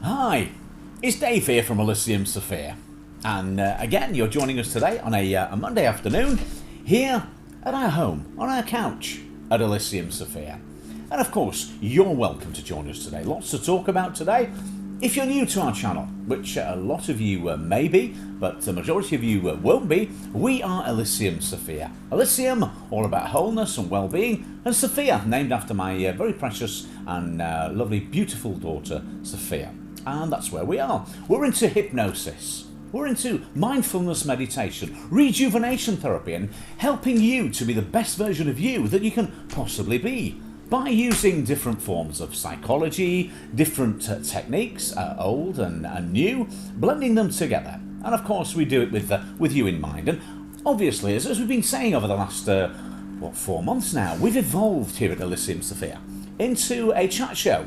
Hi, it's Dave here from Elysium Sophia. And again, you're joining us today on a Monday afternoon here at our home, on our couch at Elysium Sophia. And of course, you're welcome to join us today. Lots to talk about today. If you're new to our channel, which a lot of you may be, but the majority of you won't be, we are Elysium Sophia. Elysium, all about wholeness and well-being, and Sophia, named after my very precious and lovely, beautiful daughter, Sophia. And that's where we are. We're into hypnosis. We're into mindfulness meditation, rejuvenation therapy, and helping you to be the best version of you that you can possibly be by using different forms of psychology, different techniques, old and new, blending them together. And of course, we do it with you in mind. And obviously, as we've been saying over the last 4 months now, we've evolved here at Elysium Sophia into a chat show,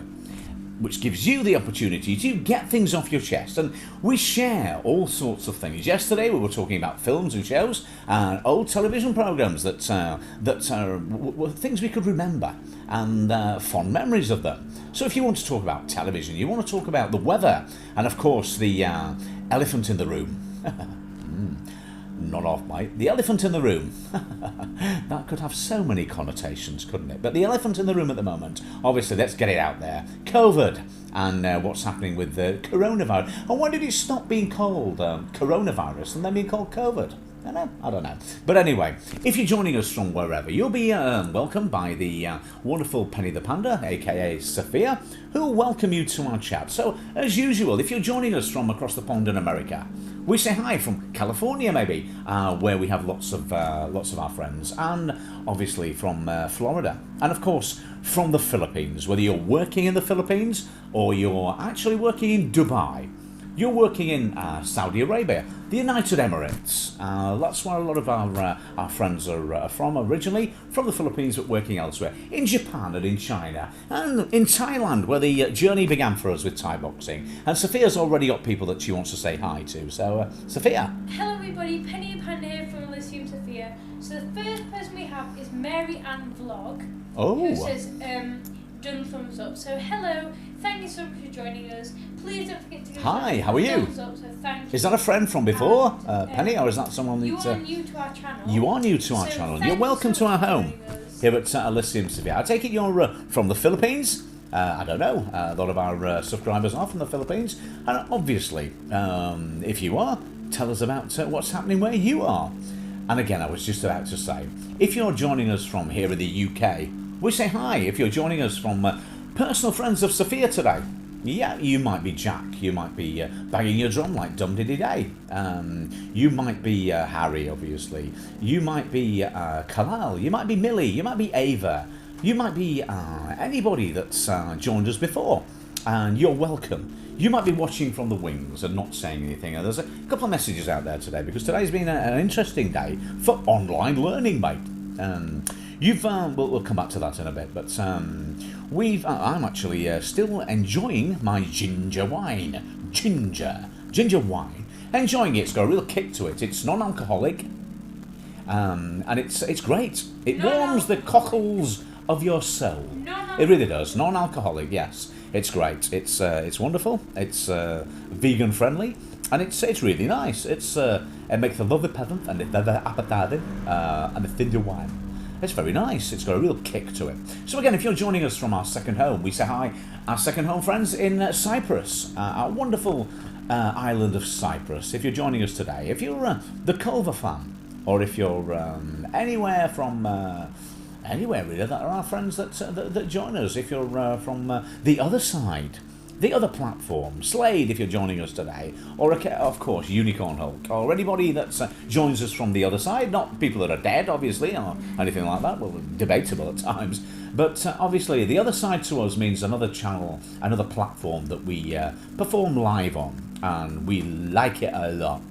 which gives you the opportunity to get things off your chest. And we share all sorts of things. Yesterday we were talking about films and shows and old television programmes that were things we could remember and fond memories of them. So if you want to talk about television, you want to talk about the weather, and of course the elephant in the room. Not off, mate. The elephant in the room. That could have so many connotations, couldn't it? But the elephant in the room at the moment, obviously, let's get it out there. COVID and what's happening with the coronavirus. And when did it stop being called coronavirus and then being called COVID? I don't know. But anyway, if you're joining us from wherever, you'll be welcomed by the wonderful Penny the Panda, aka Sophia, who will welcome you to our chat. So, as usual, if you're joining us from across the pond in America, we say hi from California, maybe, where we have lots of our friends, and obviously from Florida, and of course from the Philippines. Whether you're working in the Philippines or you're actually working in Dubai, you're working in Saudi Arabia, the United Emirates. That's where a lot of our friends are from originally, from the Philippines, but working elsewhere. In Japan and in China, and in Thailand, where the journey began for us with Thai boxing. And Sophia's already got people that she wants to say hi to. So, Sophia. Hello everybody, Penny and Panda here from Elysium Sophia. So the first person we have is Mary Ann Vlog, who says, done thumbs up. So hello, thank you so much for joining us. Please don't forget to give Hi, us how are you? thumbs up. So thank you. Is that a friend from before, Penny, or is that someone that... You are new to our channel. You are new to our channel, and you're welcome to our home here at Elysium Sophia. I take it you're from the Philippines? I don't know. A lot of our subscribers are from the Philippines. And obviously, if you are, tell us about what's happening where you are. And again, I was just about to say, if you're joining us from here in the UK, we say hi. If you're joining us from personal friends of Sophia today, yeah, you might be Jack. You might be banging your drum like Dum Diddy Day. You might be Harry, obviously. You might be Kalal. You might be Millie. You might be Ava. You might be anybody that's joined us before. And you're welcome. You might be watching from the wings and not saying anything. And there's a couple of messages out there today because today's been an interesting day for online learning, mate. We'll come back to that in a bit, but I'm actually still enjoying my ginger wine. Ginger wine. Enjoying it. It's got a real kick to it. It's non-alcoholic, and it's great. It warms the cockles of your soul. It really does. Non-alcoholic, yes. It's great. It's wonderful. It's vegan friendly, and it's really nice. It makes a lovely peasant and it's very appetizing, and it's ginger wine. It's very nice. It's got a real kick to it. So again, if you're joining us from our second home, we say hi, our second home friends in Cyprus, our wonderful island of Cyprus. If you're joining us today, if you're the Culver fan, or if you're anywhere from anywhere really, that are our friends that join us. If you're from the other side, the other platform, Slade, if you're joining us today, or of course Unicorn Hulk, or anybody that joins us from the other side, not people that are dead, obviously, or anything like that, well, debatable at times, but obviously the other side to us means another channel, another platform that we perform live on, and we like it a lot.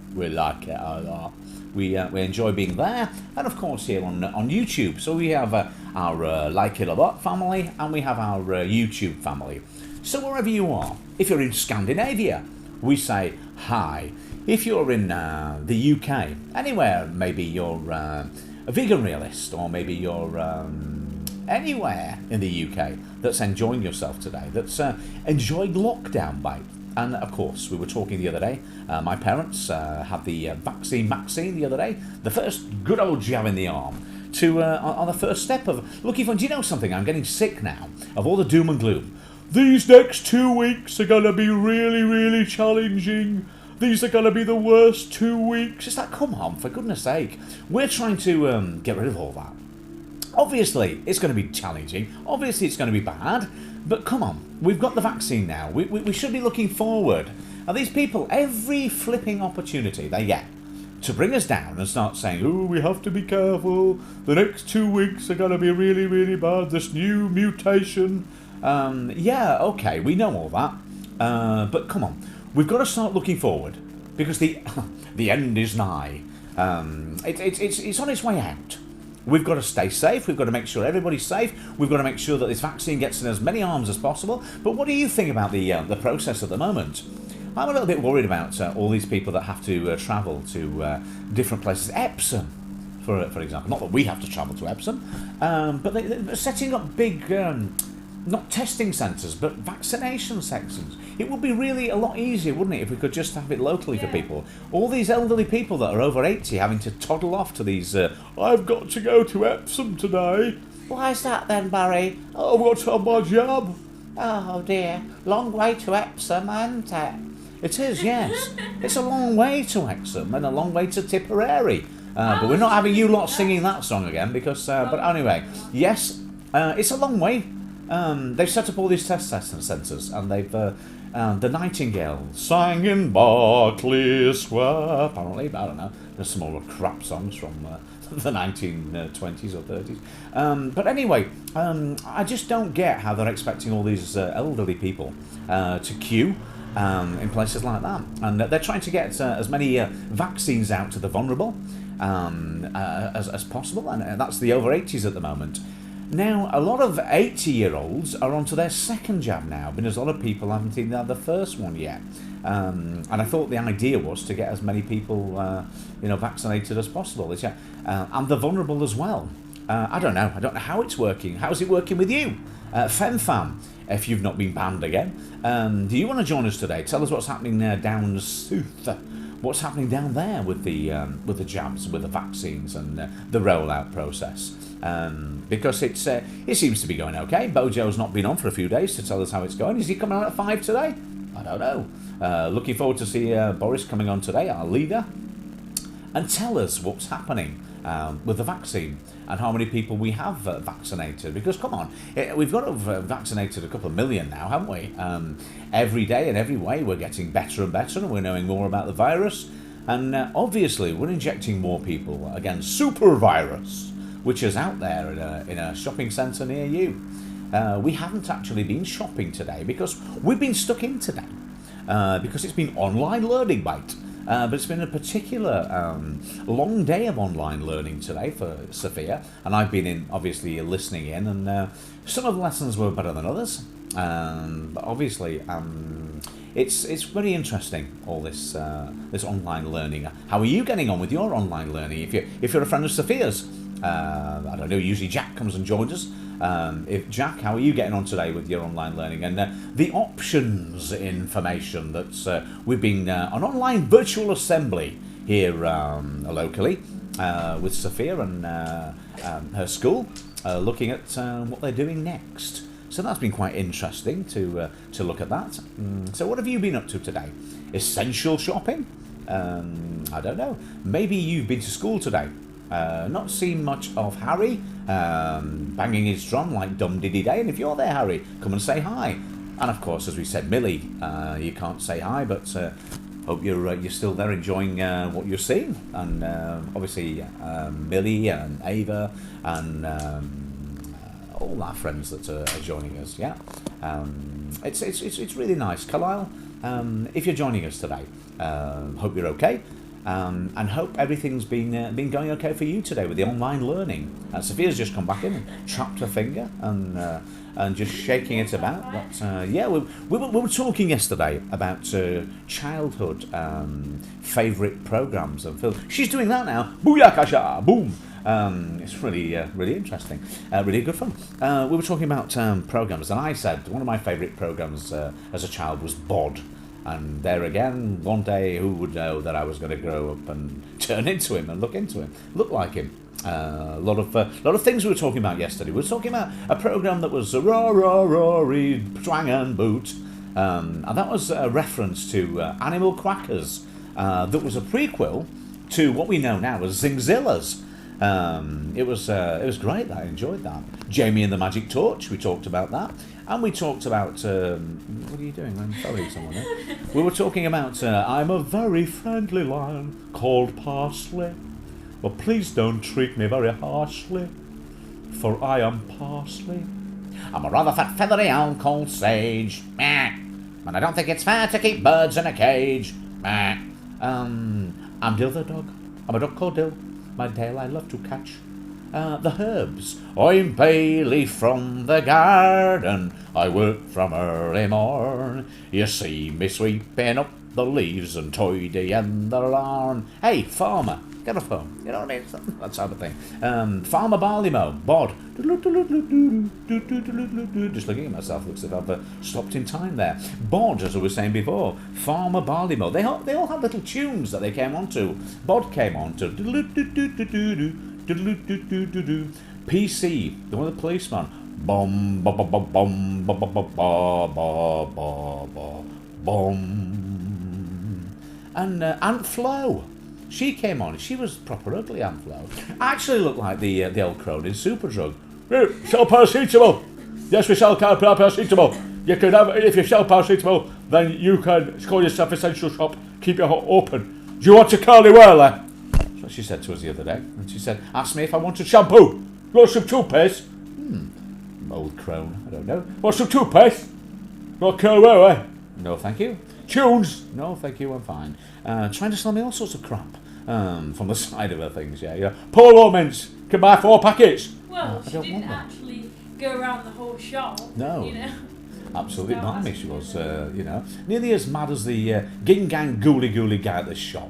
We enjoy being there, and of course here on YouTube. So we have our Like It A Lot family, and we have our YouTube family. So wherever you are, if you're in Scandinavia, we say hi. If you're in the UK, anywhere, maybe you're a vegan realist, or maybe you're anywhere in the UK that's enjoying yourself today, that's enjoying lockdown, mate. And of course, we were talking the other day. My parents had the vaccine the other day, the first good old jab in the arm. On the first step of looking for. Do you know something? I'm getting sick now of all the doom and gloom. These next 2 weeks are going to be really, really challenging. These are going to be the worst 2 weeks. It's like, come on, for goodness sake. We're trying to get rid of all that. Obviously, it's going to be challenging. Obviously, it's going to be bad. But come on, we've got the vaccine now. We should be looking forward. And these people, every flipping opportunity they get to bring us down and start saying, oh, we have to be careful. The next 2 weeks are going to be really, really bad. This new mutation. Yeah, okay, we know all that. But come on, we've got to start looking forward because the end is nigh. It's on its way out. We've got to stay safe. We've got to make sure everybody's safe. We've got to make sure that this vaccine gets in as many arms as possible. But what do you think about the process at the moment? I'm a little bit worried about all these people that have to travel to different places. Epsom, for example. Not that we have to travel to Epsom, but they're setting up big, not testing centres, but vaccination sections. It would be really a lot easier, wouldn't it, if we could just have it locally for people. All these elderly people that are over 80 having to toddle off to these, I've got to go to Epsom today. Why's that then, Barry? I've got to have my jab. Oh dear, long way to Epsom, isn't it? It is, yes. It's a long way to Epsom and a long way to Tipperary. But we're not having you lot singing that song again because, but anyway, yes, it's a long way. They've set up all these test centres and they've, the Nightingale sang in Berkeley Square, apparently, but I don't know, there's some more crap songs from the 1920s or 30s. But anyway, I just don't get how they're expecting all these elderly people to queue in places like that. And they're trying to get as many vaccines out to the vulnerable as possible, and that's the over 80s at the moment. Now, a lot of 80-year-olds are onto their second jab now, because a lot of people haven't even had the first one yet. And I thought the idea was to get as many people, vaccinated as possible. And the vulnerable as well. I don't know how it's working. How's it working with you? FemFam, if you've not been banned again. Do you want to join us today? Tell us what's happening down south. What's happening down there with the jabs, with the vaccines and the rollout process. Because it seems to be going okay. Bojo's not been on for a few days to tell us how it's going. Is he coming on at 5 today? I don't know. Looking forward to see Boris coming on today, our leader, and tell us what's happening with the vaccine and how many people we have vaccinated. Because come on, we've got to have vaccinated a couple of million now, haven't we? Every day and every way we're getting better and better, and we're knowing more about the virus. And obviously we're injecting more people against super virus, which is out there in a shopping centre near you. We haven't actually been shopping today because we've been stuck in today because it's been online learning, mate. But it's been a particular long day of online learning today for Sophia, and I've been obviously listening in, and some of the lessons were better than others. But obviously, it's very interesting, all this online learning. How are you getting on with your online learning? If you're a friend of Sophia's, I don't know. Usually Jack comes and joins us. If Jack, how are you getting on today with your online learning and the options information that we've been an online virtual assembly here locally with Sophia and her school, looking at what they're doing next. So that's been quite interesting to look at that. So what have you been up to today? Essential shopping? I don't know. Maybe you've been to school today. Not seen much of Harry banging his drum like Dum Diddy Day, and if you're there, Harry, come and say hi. And of course, as we said, Millie, you can't say hi, but hope you're still there enjoying what you're seeing. And obviously Millie and Ava and all our friends that are joining us. Yeah, it's really nice. Carlisle, if you're joining us today, hope you're okay. And hope everything's been going okay for you today with the online learning. Sophia's just come back in and trapped her finger and just shaking it about. But yeah, we were talking yesterday about childhood favourite programmes and films. She's doing that now. Booyakasha! Boom! It's really interesting. Really good fun. We were talking about programmes, and I said one of my favourite programmes as a child was Bod. And there again, one day, who would know that I was going to grow up and turn into him and look like him. A lot of things we were talking about yesterday. We were talking about a program that was raw, rory, twang and boot, and that was a reference to Animal Crackers. That was a prequel to what we know now as Zingzillas. It was great. I enjoyed that. Jamie and the Magic Torch. We talked about that, and we talked about what are you doing? I'm following someone there. We were talking about I'm a very friendly lion called Parsley. But please don't treat me very harshly, for I am Parsley. I'm a rather fat, feathery owl called Sage. Meh. And I don't think it's fair to keep birds in a cage. Meh. I'm Dill the dog. I'm a dog called Dill. My tail I love to catch. The herbs. I'm bay leaf from the garden. I work from early morn. You see me sweeping up the leaves and tidying the lawn. Hey, farmer. Get a phone, you know what I mean? That type of thing. Farmer Barleymow, Bod. Just looking at myself, looks as if I've stopped in time there. Bod, as I was saying before, Farmer Barleymow. They all had little tunes that they came on to. Bod came on to. PC, the one of the policeman. Bom, bom, bom, bom, bom, bom, bom, bom, bom. And Aunt Flo. She came on. She was proper ugly, Aunt Flo. Actually looked like the old crone in Superdrug. Sell paracetamol. Yes, we sell paracetamol. You can have, if you sell paracetamol, then you can call yourself Essential Shop. Keep your hut open. Do you want a curly whirler? That's what she said to us the other day. And she said, asked me if I wanted shampoo. You want some toothpaste? Old crone. I don't know. Want some toothpaste? Want a curly whirler? No, thank you. Tunes? No, thank you, I'm fine. Trying to sell me all sorts of crap from the side of her things, yeah. Polo mints, can buy 4 packets. Well, she didn't actually go around the whole shop. No. You know. Absolutely blimey, she was, nearly as mad as the ging gang ghouly guy at the shop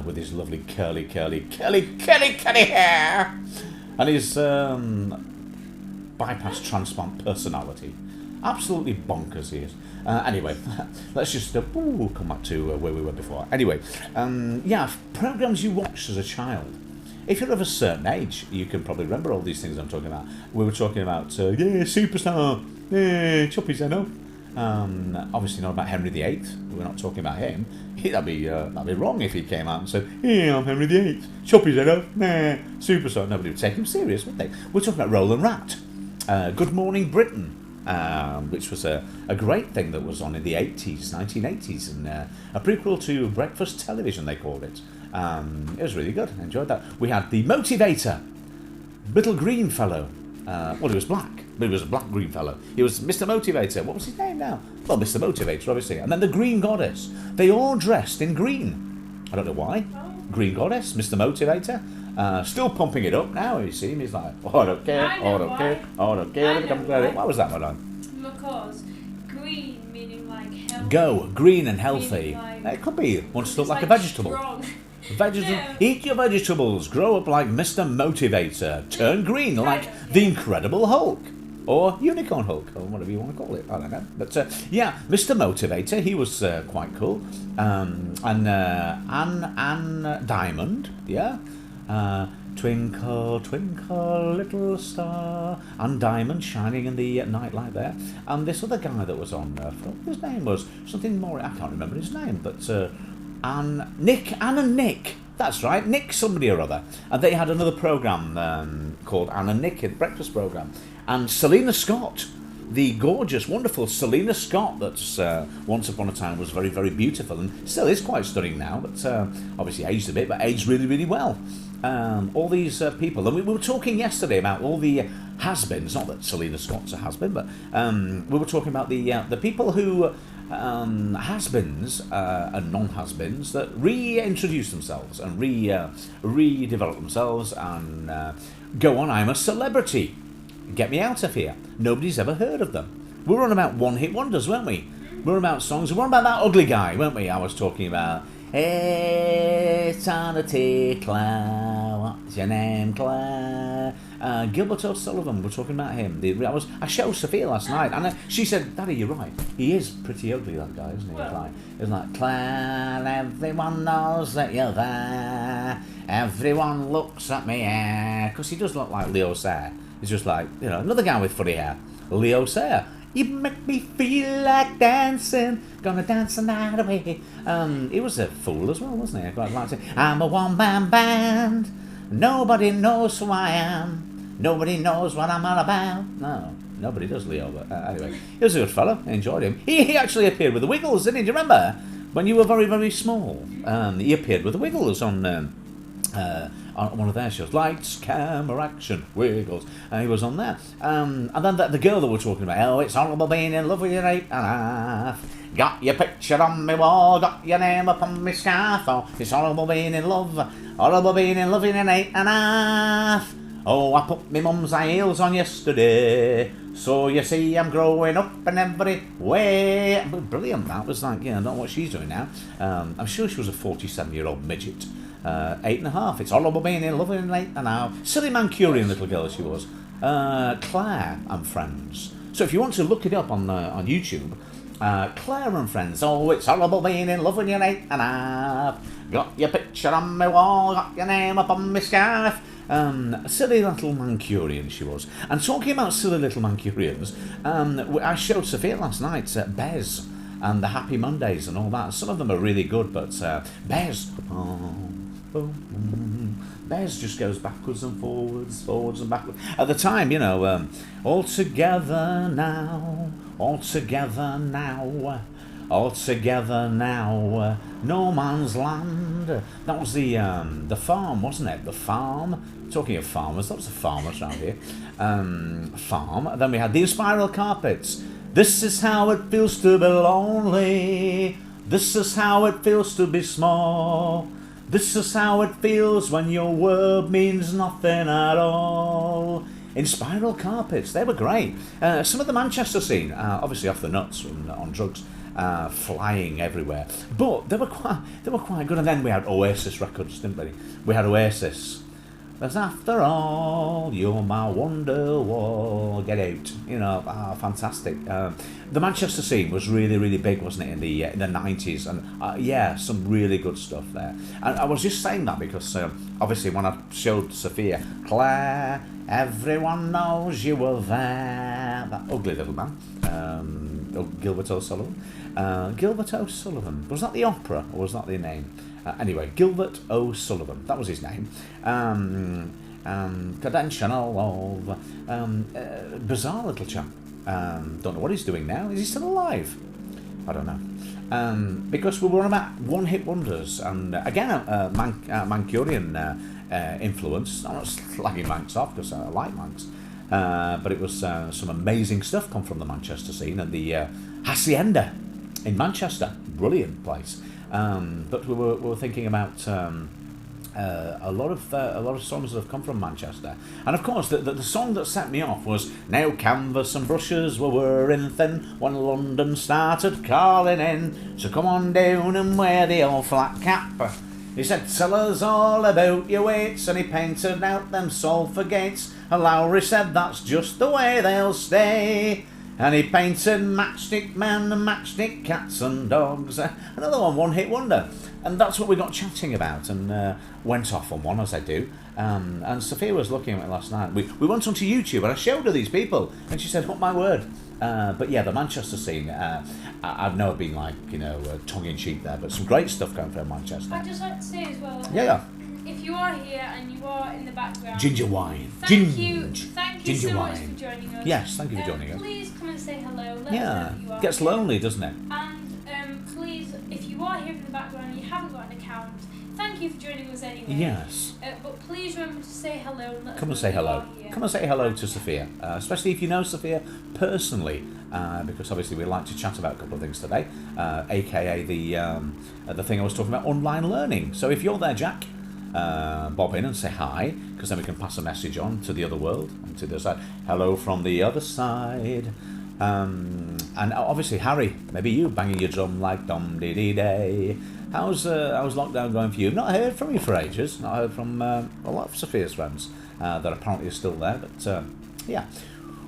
with his lovely curly hair and his bypass transplant personality. Absolutely bonkers he is. Anyway, let's just come back to where we were before. Anyway, programs you watched as a child. If you're of a certain age, you can probably remember all these things I'm talking about. We were talking about, Superstar, Chuppy Zeno. Obviously not about Henry VIII. We're not talking about him. That'd be wrong if he came out and said, "Yeah, I'm Henry VIII, Chuppy Zeno, Superstar." Nobody would take him serious, would they? We're talking about Roland Rat, Good Morning Britain. Which was a great thing that was on in the 1980s, and a prequel to breakfast television, they called it. It was really good. I enjoyed that. We had The Motivator, little green fellow. Well, he was black, but he was a black green fellow. He was Mr. Motivator. What was his name now? Well, Mr. Motivator, obviously. And then the Green Goddess. They all dressed in green. I don't know why. Green Goddess, Mr. Motivator. Still pumping it up now. You see him, he's like, I don't care. What was that one on? Because green meaning like healthy. Go, green and healthy. Like, it could be. Wants to look like a vegetable. Strong. No. Eat your vegetables. Grow up like Mr. Motivator. Turn green like the Incredible Hulk. Or Unicorn Hulk, or whatever you want to call it. I don't know. But Mr. Motivator, he was quite cool. And Anne Diamond, yeah. Twinkle, twinkle, little star, and diamond shining in the nightlight there. And this other guy that was on, his name was something more, I can't remember his name, but Anne and Nick, that's right, Nick somebody or other. And they had another programme called Anne and Nick, a breakfast programme. And Selena Scott, the gorgeous, wonderful Selena Scott that's once upon a time was very, very beautiful and still is quite stunning now, but obviously aged a bit, but aged really, really well. All these people, and we were talking yesterday about all the has-beens, not that Selena Scott's a has-been, but we were talking about the people who has-beens and non-has-beens that reintroduce themselves and redevelop themselves and go on, I'm a celebrity. Get me out of here. Nobody's ever heard of them. We were on about one-hit wonders, weren't we? We were about songs. We were on about that ugly guy, weren't we? I was talking about, it's on a tea, Claire. What's your name, Claire? Gilbert O'Sullivan, we're talking about him. I showed Sophia last night, and she said, Daddy, you're right. He is pretty ugly, that guy, isn't he? It's like, Claire, everyone knows that you're there. Everyone looks at me, because he does look like Leo Sayer. He's just like, another guy with funny hair. Leo Sayer. You make me feel like dancing, gonna dance the night away. He was a fool as well, wasn't he? I quite liked it. I'm a one-man band. Nobody knows who I am. Nobody knows what I'm all about. No, nobody does, Leo. But anyway, he was a good fellow. I enjoyed him. He actually appeared with the Wiggles, didn't he? Do you remember when you were very, very small? He appeared with the Wiggles on one of their shows, Lights, Camera, Action, Wiggles, and he was on there. And then the girl that we're talking about, oh, it's horrible being in love with your 8.5. Got your picture on my wall, got your name upon my scarf. Oh, it's horrible being in love with an 8.5. Oh, I put my mum's high heels on yesterday, so you see I'm growing up in every way. Brilliant, that was like, not what she's doing now. I'm sure she was a 47-year-old midget. 8.5. It's horrible being in love with an 8.5. Silly Mancurian little girl she was. Claire and Friends. So if you want to look it up on YouTube, Claire and Friends. Oh, it's horrible being in love with an 8.5. Got your picture on my wall, got your name up on my scarf. Silly little Mancurian she was. And talking about silly little Mancurians, I showed Sophia last night Bez and the Happy Mondays and all that. Some of them are really good, but Bez, Bez just goes backwards and forwards and backwards. At the time, all together now, no man's land. That was the farm, wasn't it? The farm. Talking of farmers, that was the farmers around here. Farm. Then we had the Spiral Carpets. This is how it feels to be lonely. This is how it feels to be small. This is how it feels when your word means nothing at all. In Spiral Carpets, they were great. Some of the Manchester scene, obviously off the nuts and on drugs, flying everywhere, but they were quite good. And then we had Oasis records, didn't we? We had Oasis. As after all, you're my Wonderwall. Get out, fantastic. The Manchester scene was really, really big, wasn't it, in the 90s? And some really good stuff there. And I was just saying that because obviously when I showed Sophia, Claire, everyone knows you were there. That ugly little man, Gilbert O'Sullivan. Gilbert O'Sullivan, was that the opera or was that the name? Anyway, Gilbert O'Sullivan, that was his name. Conventional of bizarre little chap. Don't know what he's doing now. Is he still alive? I don't know. Because we were about one-hit wonders, and again, Mancurian influence. I'm not slagging Manx off because I like Manx, but it was some amazing stuff come from the Manchester scene and the Hacienda in Manchester. Brilliant place. But we were thinking about a lot of songs that have come from Manchester, and of course the song that set me off was "Now canvas and brushes were wearing thin when London started calling in, so come on down and wear the old flat cap." He said, "Tell us all about your weights," and he painted out them sulphur gates, and Lowry said, "That's just the way they'll stay." And he painted matchstick men and matchstick cats and dogs. Another one-hit wonder. And that's what we got chatting about and went off on one, as I do. And Sophia was looking at it last night. We went onto YouTube and I showed her these people. And she said, "Oh, my word." But yeah, the Manchester scene, I've never been like, tongue-in-cheek there, but some great stuff going from Manchester. I'd just like to say as well. Yeah. If you are here and you are in the background, ginger wine. Thank you ginger so wine. much for joining us. Yes, thank you for joining us. Please come and say hello. Let us know who you are. It gets lonely, doesn't it? And please, if you are here in the background and you haven't got an account, thank you for joining us anyway. Yes. But please remember to say hello and let us Come and know say you hello. are here. Come and say hello to Sophia, especially if you know Sophia personally, because obviously we'd like to chat about a couple of things today, aka the thing I was talking about, online learning. So if you're there, Jack, bob in and say hi, because then we can pass a message on to the other world, and to the other side. Hello from the other side. And obviously Harry, maybe you banging your drum like dum dee dee day. How's lockdown going for you? Not heard from you for ages. Not heard from a lot of Sophia's friends. that apparently is still there. But yeah,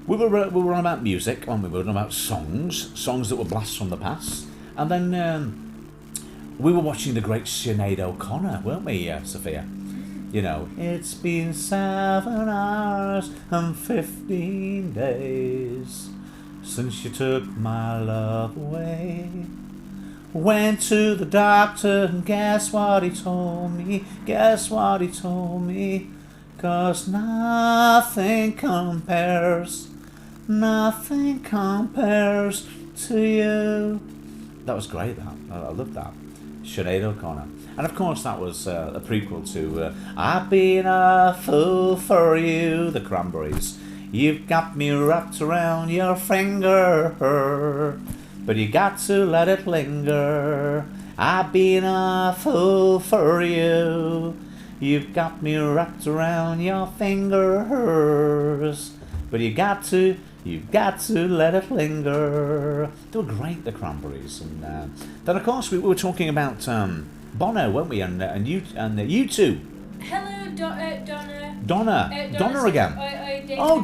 we were on about music, and we were on about songs that were blasts from the past, and then we were watching the great Sinead O'Connor, weren't we, Sophia? You know, it's been 7 hours and 15 days since you took my love away. Went to the doctor and guess what he told me? 'Cause nothing compares to you. That was great, that. I loved that. Sinead O'Connor. And of course that was a prequel to I've Been a Fool for You, the Cranberries. You've got me wrapped around your finger, but you got to let it linger. I've been a fool for you. You've got me wrapped around your fingers, but you got to let it linger. They were great, the Cranberries. And then of course we were talking about Bono, weren't we? And U2. Hello, Donna. Donna again.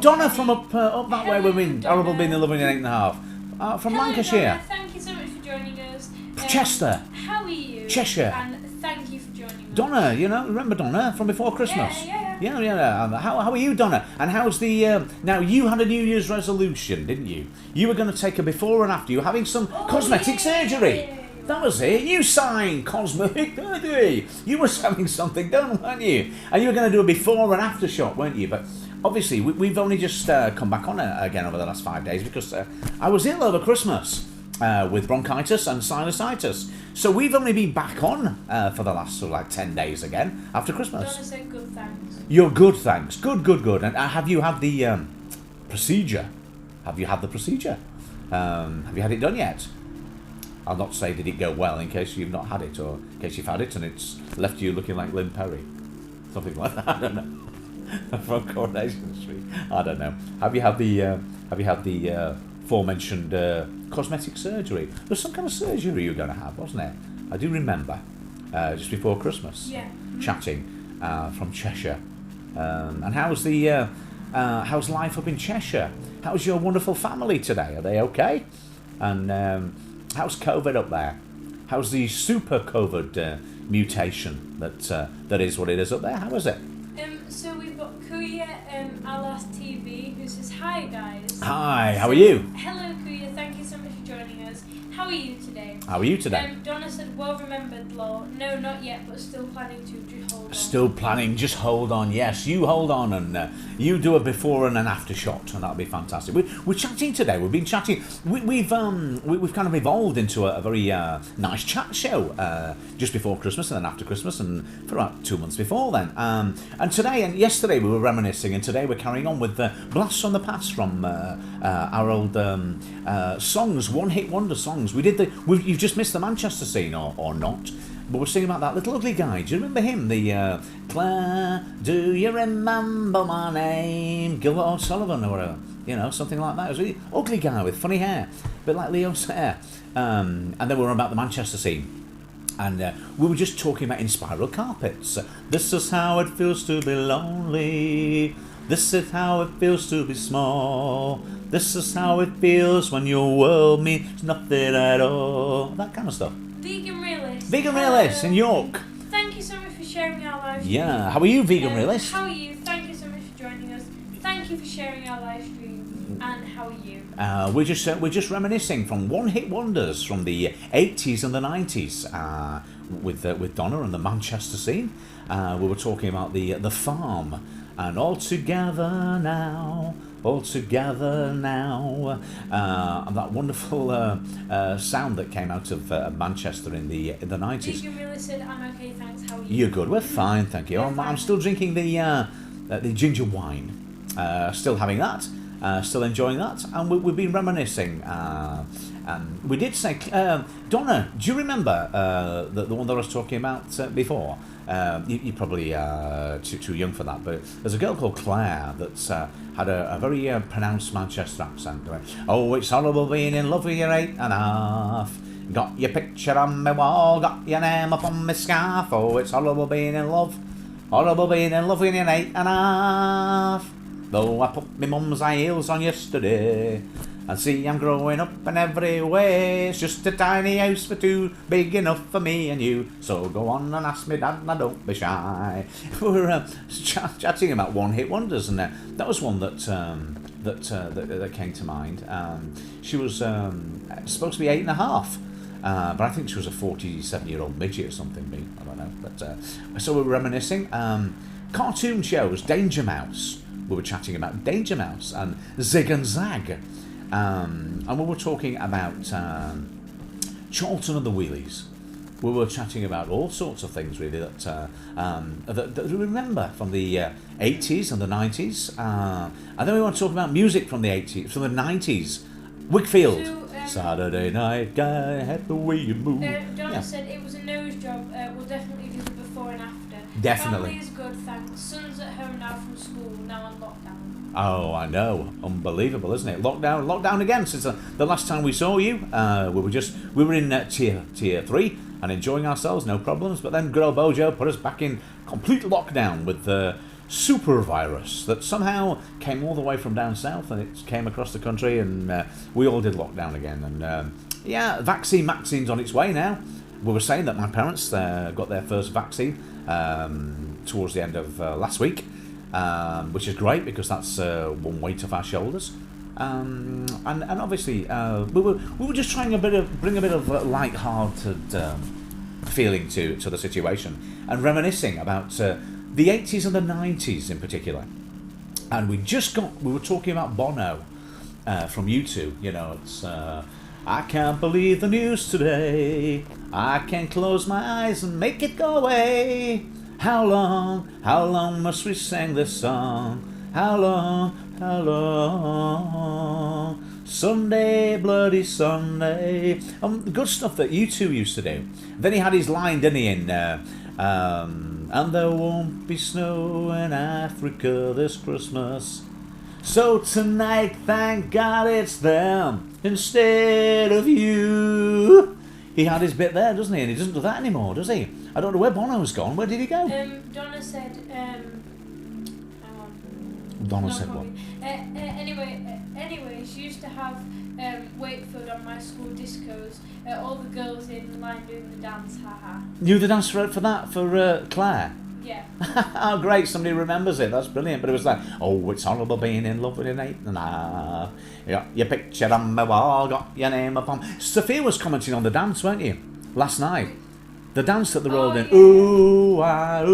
Donna from up that way. We've been horrible being 11 and 8.5. From Hello, Lancashire. Donna, thank you so much for joining us. Chester. How are you? Cheshire. And thank you for joining us. Donna, remember Donna from before Christmas? Yeah. How are you, Donna? And how's the now? You had a New Year's resolution, didn't you? You were going to take a before and after. You were having some cosmetic surgery. That was it. You signed cosmetic surgery. You were having something done, weren't you? And you were going to do a before and after shot, weren't you? But obviously, we've only just come back on again over the last 5 days because I was ill over Christmas with bronchitis and sinusitis. So we've only been back on for the last 10 days again after Christmas. Donna said good thanks. You're good, thanks. Good. And have you had the procedure? Have you had the procedure? Have you had it done yet? I'll not say did it go well in case you've not had it, or in case you've had it and it's left you looking like Lynn Perry. Something like that, I don't know. From Coronation Street. I don't know. Have you had the aforementioned cosmetic surgery? There's some kind of surgery you were going to have, wasn't it? I do remember, just before Christmas. Yeah. Chatting from Cheshire. And how's life up in Cheshire? How's your wonderful family today? Are they okay? And how's COVID up there? How's the super COVID mutation that is what it is up there? How is it? So we've got Kuya Alas TV who says, hi guys. Hi, how are you? Hello Kuya, thank you so much for joining us. How are you today? How are you today? Donna said, well remembered, lol. No, not yet, but still planning to. Just hold on. Still planning, just hold on. Yes, you hold on and you do a before and an after shot, and that'll be fantastic. We're chatting today. We've been chatting. We've kind of evolved into a very nice chat show just before Christmas and then after Christmas and for about 2 months before then. And today and yesterday we were reminiscing, and today we're carrying on with blasts from the past from our old songs, one-hit wonder songs. You've just missed the Manchester scene or not, but we're singing about that little ugly guy. Do you remember him? The Claire, do you remember my name? Gilbert O'Sullivan or whatever. Something like that. It was a really ugly guy with funny hair, a bit like Leo Sayer. And then we were about the Manchester scene. And we were just talking about In Spiral Carpets. This is how it feels to be lonely. This is how it feels to be small. This is how it feels when your world means nothing at all. That kind of stuff. Vegan Realist. Vegan Realist in York. Thank you so much for sharing our live stream. Yeah, how are you, Vegan Realist? How are you? Thank you so much for joining us. Thank you for sharing our live stream. And how are you? We're just reminiscing from one-hit wonders from the 80s and the 90s with Donna and the Manchester scene. We were talking about the Farm and All Together Now. And that wonderful sound that came out of Manchester in the 90s. Vegan Realist said, I'm okay, thanks. How are you? You're good. We're fine, thank you. I'm still drinking the ginger wine. Still having that. Still enjoying that. And we've been reminiscing. And we did say, Donna, do you remember the one that I was talking about before? You're probably too young for that, but there's a girl called Claire that's had a very pronounced Manchester accent. Oh, it's horrible being in love with your 8.5. Got your picture on my wall, got your name up on my scarf. Oh, it's horrible being in love horrible being in love with you 8.5. Though I put my mum's high heels on yesterday, and see I'm growing up in every way. It's just a tiny house for two, big enough for me and you. So go on and ask me, Dad, now don't be shy. We were chatting about one-hit wonders, and that was one that came to mind. She was supposed to be 8.5. But I think she was a 47-year-old midget or something. I don't know. But so we were reminiscing. Cartoon shows, Danger Mouse. We were chatting about Danger Mouse and Zig and Zag. And we were talking about Charlton and the Wheelies. We were chatting about all sorts of things really that we remember from the 80s and the 90s. And then we want to talk about music from the 80s, from the 90s. Wickfield. Saturday night, guy, had the way you move. Donna said it was a nose job. We'll definitely do the before and after. Definitely. Family is good, thanks. Son's at home now from school, now on lockdown. Oh, I know. Unbelievable, isn't it? Lockdown again since the last time we saw you. We were in tier 3 and enjoying ourselves, no problems. But then good old Bojo put us back in complete lockdown with the super virus that somehow came all the way from down south and it came across the country, and we all did lockdown again. And vaccine's on its way now. We were saying that my parents got their first vaccine towards the end of last week, which is great because that's one weight off our shoulders. And obviously we were just trying bring a bit of light-hearted feeling to the situation and reminiscing about the 80s and the 90s in particular. And we were talking about Bono from U2. You know, it's I can't believe the news today. I can close my eyes and make it go away. How long must we sing this song? How long? Sunday, bloody Sunday. The good stuff that U2 used to do. Then he had his line, didn't he, in and there won't be snow in Africa this Christmas. So tonight, thank God it's them instead of you. He had his bit there, doesn't he? And he doesn't do that anymore, does he? I don't know where Bono's gone. Where did he go? Donna said, Donna said what? Anyway, she used to have Wakefield on my school discos. All the girls in line doing the dance, haha. You the dance for Claire? Yeah. Oh, great, somebody remembers it. That's brilliant. But it was like, oh, it's horrible being in love with an 8.5. You got your picture on my wall, got your name upon. Sophia was commenting on the dance, weren't you? Last night. The dance that they're all doing. Ooh, ah,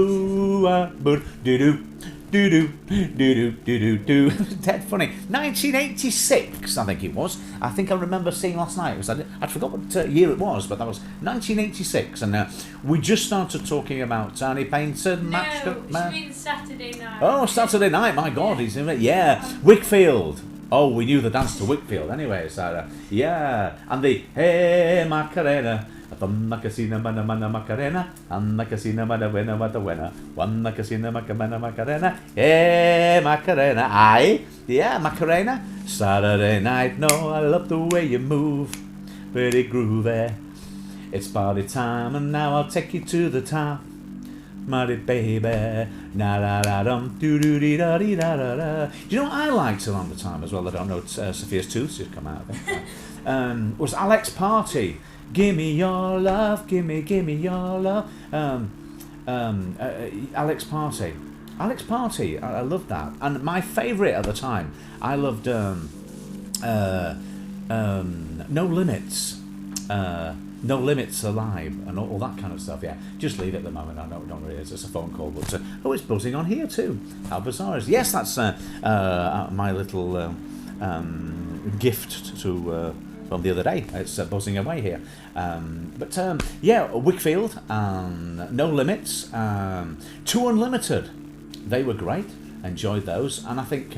but do-do. Do-do, do-do, do-do, do. Dead funny. 1986, I think it was. I think I remember seeing last night. I'd forgot what year it was, but that was 1986. And we just started talking about Tiny Painted Matched Up Man. No, she means Saturday night. Oh, Saturday night, my God, he's in it. Yeah, Wickfield. Oh, we knew the dance to Wickfield anyway, Sarah. Yeah, and the Hey Macarena. Macarena, Macarena, and Macarena, Macarena, one Macarena, Macarena, hey Macarena, aye, yeah, Macarena. Saturday night, no, I love the way you move, pretty groovy. It's party time, and now I'll take you to the top, mighty baby. Na da da dum, doo doo dee da dee da da da. Do you know what I liked around the time as well? I don't know. Sophia's Tooth's just come out. I think. Was Alex Party. Gimme your love, gimme your love. Alex Party, I loved that. And my favourite at the time, I loved No Limits, No Limits Alive, and all that kind of stuff. Yeah, just leave it at the moment. I know it don't really is. It's a phone call, but it's buzzing on here too. How bizarre is? Yes, that's my little gift to. From the other day, it's buzzing away here. Wickfield, No Limits, Too Unlimited, they were great, enjoyed those, and I think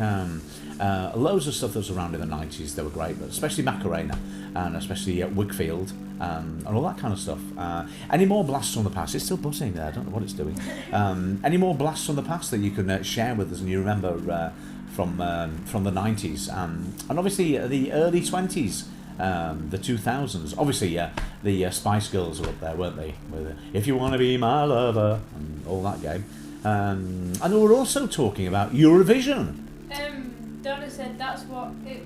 loads of stuff that was around in the 90s, they were great, but especially Macarena, and especially Wickfield, and all that kind of stuff. Any more blasts from the past? It's still buzzing there, I don't know what it's doing. Any more blasts from the past that you can share with us and you remember from the 90s, and obviously the early 20s, the 2000s. Obviously, the Spice Girls were up there, weren't they? With If You Want to Be My Lover and all that game. And we were also talking about Eurovision. Donna said that's what it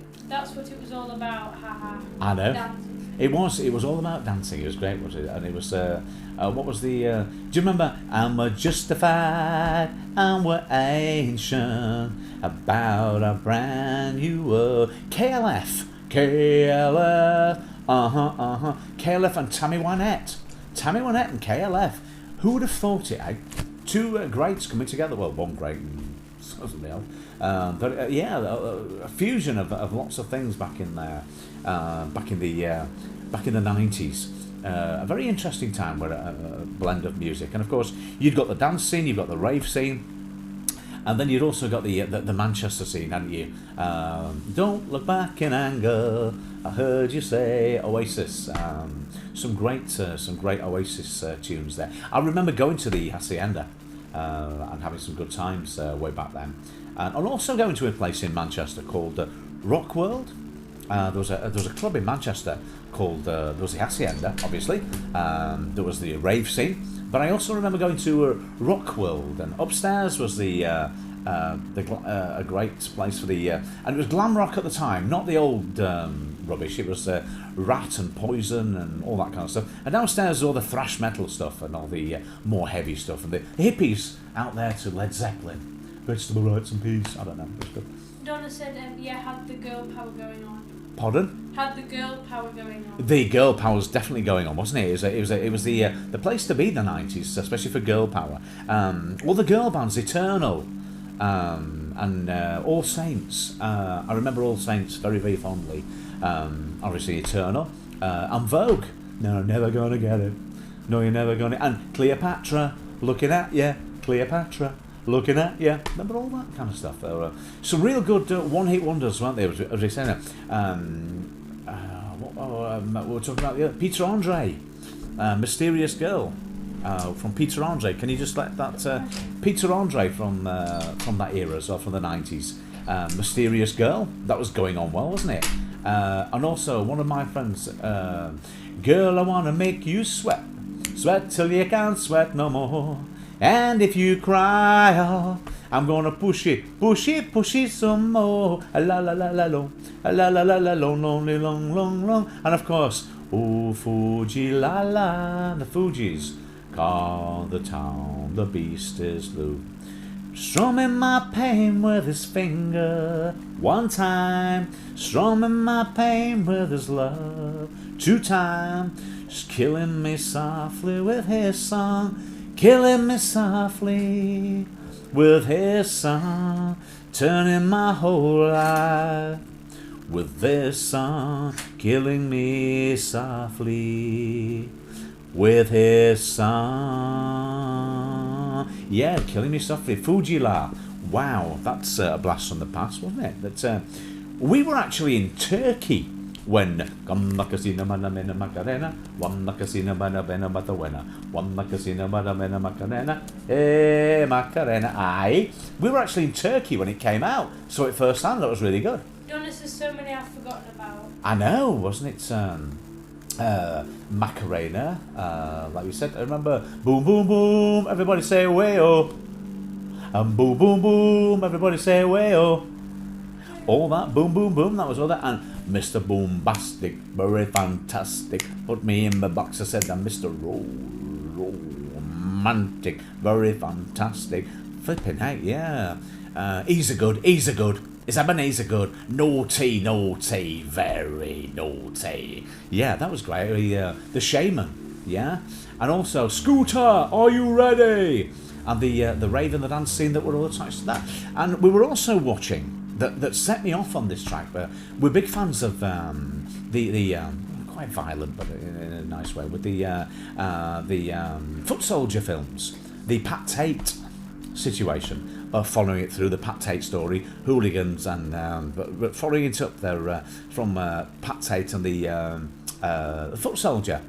was all about. Haha. I know. Dancing. It was all about dancing. It was great, was it? And it was what was the? Do you remember? And we're justified, and we're ancient about a brand new world. KLF, KLF, and Tammy Wynette and KLF. Who would have thought it? Eh? Two greats coming together. Well, one great and something else. But a fusion of lots of things back in there, back in the 90s. A very interesting time with a blend of music, and of course you'd got the dance scene, you've got the rave scene, and then you'd also got the Manchester scene, hadn't you? Don't look back in anger. I heard you say Oasis. Some great Oasis tunes there. I remember going to the Hacienda and having some good times way back then. And also going to a place in Manchester called Rock World. There was a club in Manchester called there was the Hacienda, obviously. There was the rave scene, but I also remember going to Rock World, and upstairs was a great place for the and it was glam rock at the time, not the old rubbish. It was Rat and Poison and all that kind of stuff. And downstairs all the thrash metal stuff and all the more heavy stuff, and the hippies out there to Led Zeppelin, Vegetable Rights and Peace. I don't know. Donna said, had the girl power going on. Pardon? Had the girl power going on. The girl power was definitely going on, wasn't it? It was the place to be in the 90s, especially for girl power. All the girl bands, Eternal, and All Saints. I remember All Saints very, very fondly. Obviously Eternal, and Vogue. No, never gonna get it. No, you're never gonna. And Cleopatra, looking at you. Cleopatra, looking at you. Remember all that kind of stuff. There were some real good one-hit wonders, weren't they? As we say now. We were talking about the other, Peter Andre, Mysterious Girl, from Peter Andre. Can you just let that Peter Andre from that era, so from the 90s, Mysterious Girl, that was going on well, wasn't it? And also one of my friends, Girl, I wanna make you sweat till you can't sweat no more. And if you cry, oh, I'm gonna push it some more. La la la la long, la la la la long, long. And of course, oh Fuji la la, the Fugees. Call the town, the beast is loose. Strumming my pain with his finger, one time. Strumming my pain with his love, two times. Just killing me softly with his song. Killing me softly with his song, turning my whole life with this song, killing me softly with his song. Yeah, killing me softly. Fujila. Wow, that's a blast from the past, wasn't it? That we were actually in Turkey when Macarena, one Macarena, Macarena. We were actually in Turkey when it came out, saw it firsthand. That was really good. Jonas, there's so many I've forgotten about. I know, wasn't it? Macarena, like we said. I remember boom, boom, boom. Everybody say way-oh. And boom, boom, boom. Everybody say way-oh. All that boom, boom, boom. That was all that. And Mr. Boombastic, very fantastic. Put me in the box, I said, and Mr. Romantic, very fantastic. Flipping heck, yeah. Easy good. Is Ebenezer good? Naughty, very naughty. Yeah, that was great. The Shaman, yeah. And also, Scooter, are you ready? And the rave and the dance scene that were all attached to that. And we were also watching. That set me off on this track. But we're big fans of the quite violent, but in a nice way, with the Foot Soldier films, the Pat Tate situation, following it through the Pat Tate story, hooligans, and but following it up there from Pat Tate and the Foot Soldier.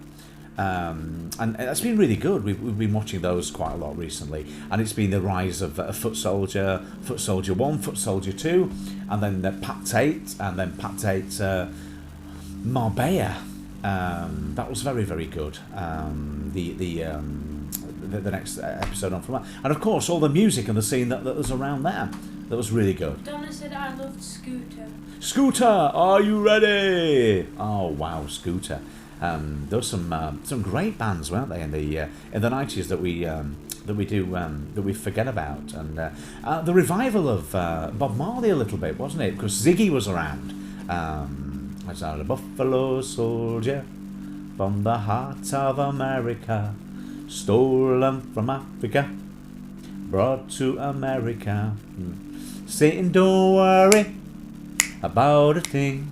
And that's been really good. We've been watching those quite a lot recently, and it's been the rise of Foot Soldier 1, Foot Soldier 2, and then Pat Tate, and then Pat Tate Marbella. That was very, very good. the next episode on from that. And of course, all the music and the scene that was around there, that was really good. Donna said I loved Scooter. Scooter, are you ready? Oh wow, Scooter. There was some great bands, weren't they, in the 90s that we forget about, and the revival of Bob Marley a little bit, wasn't it? Because Ziggy was around. I saw a buffalo soldier from the heart of America, stolen from Africa, brought to America. Saying don't worry about a thing,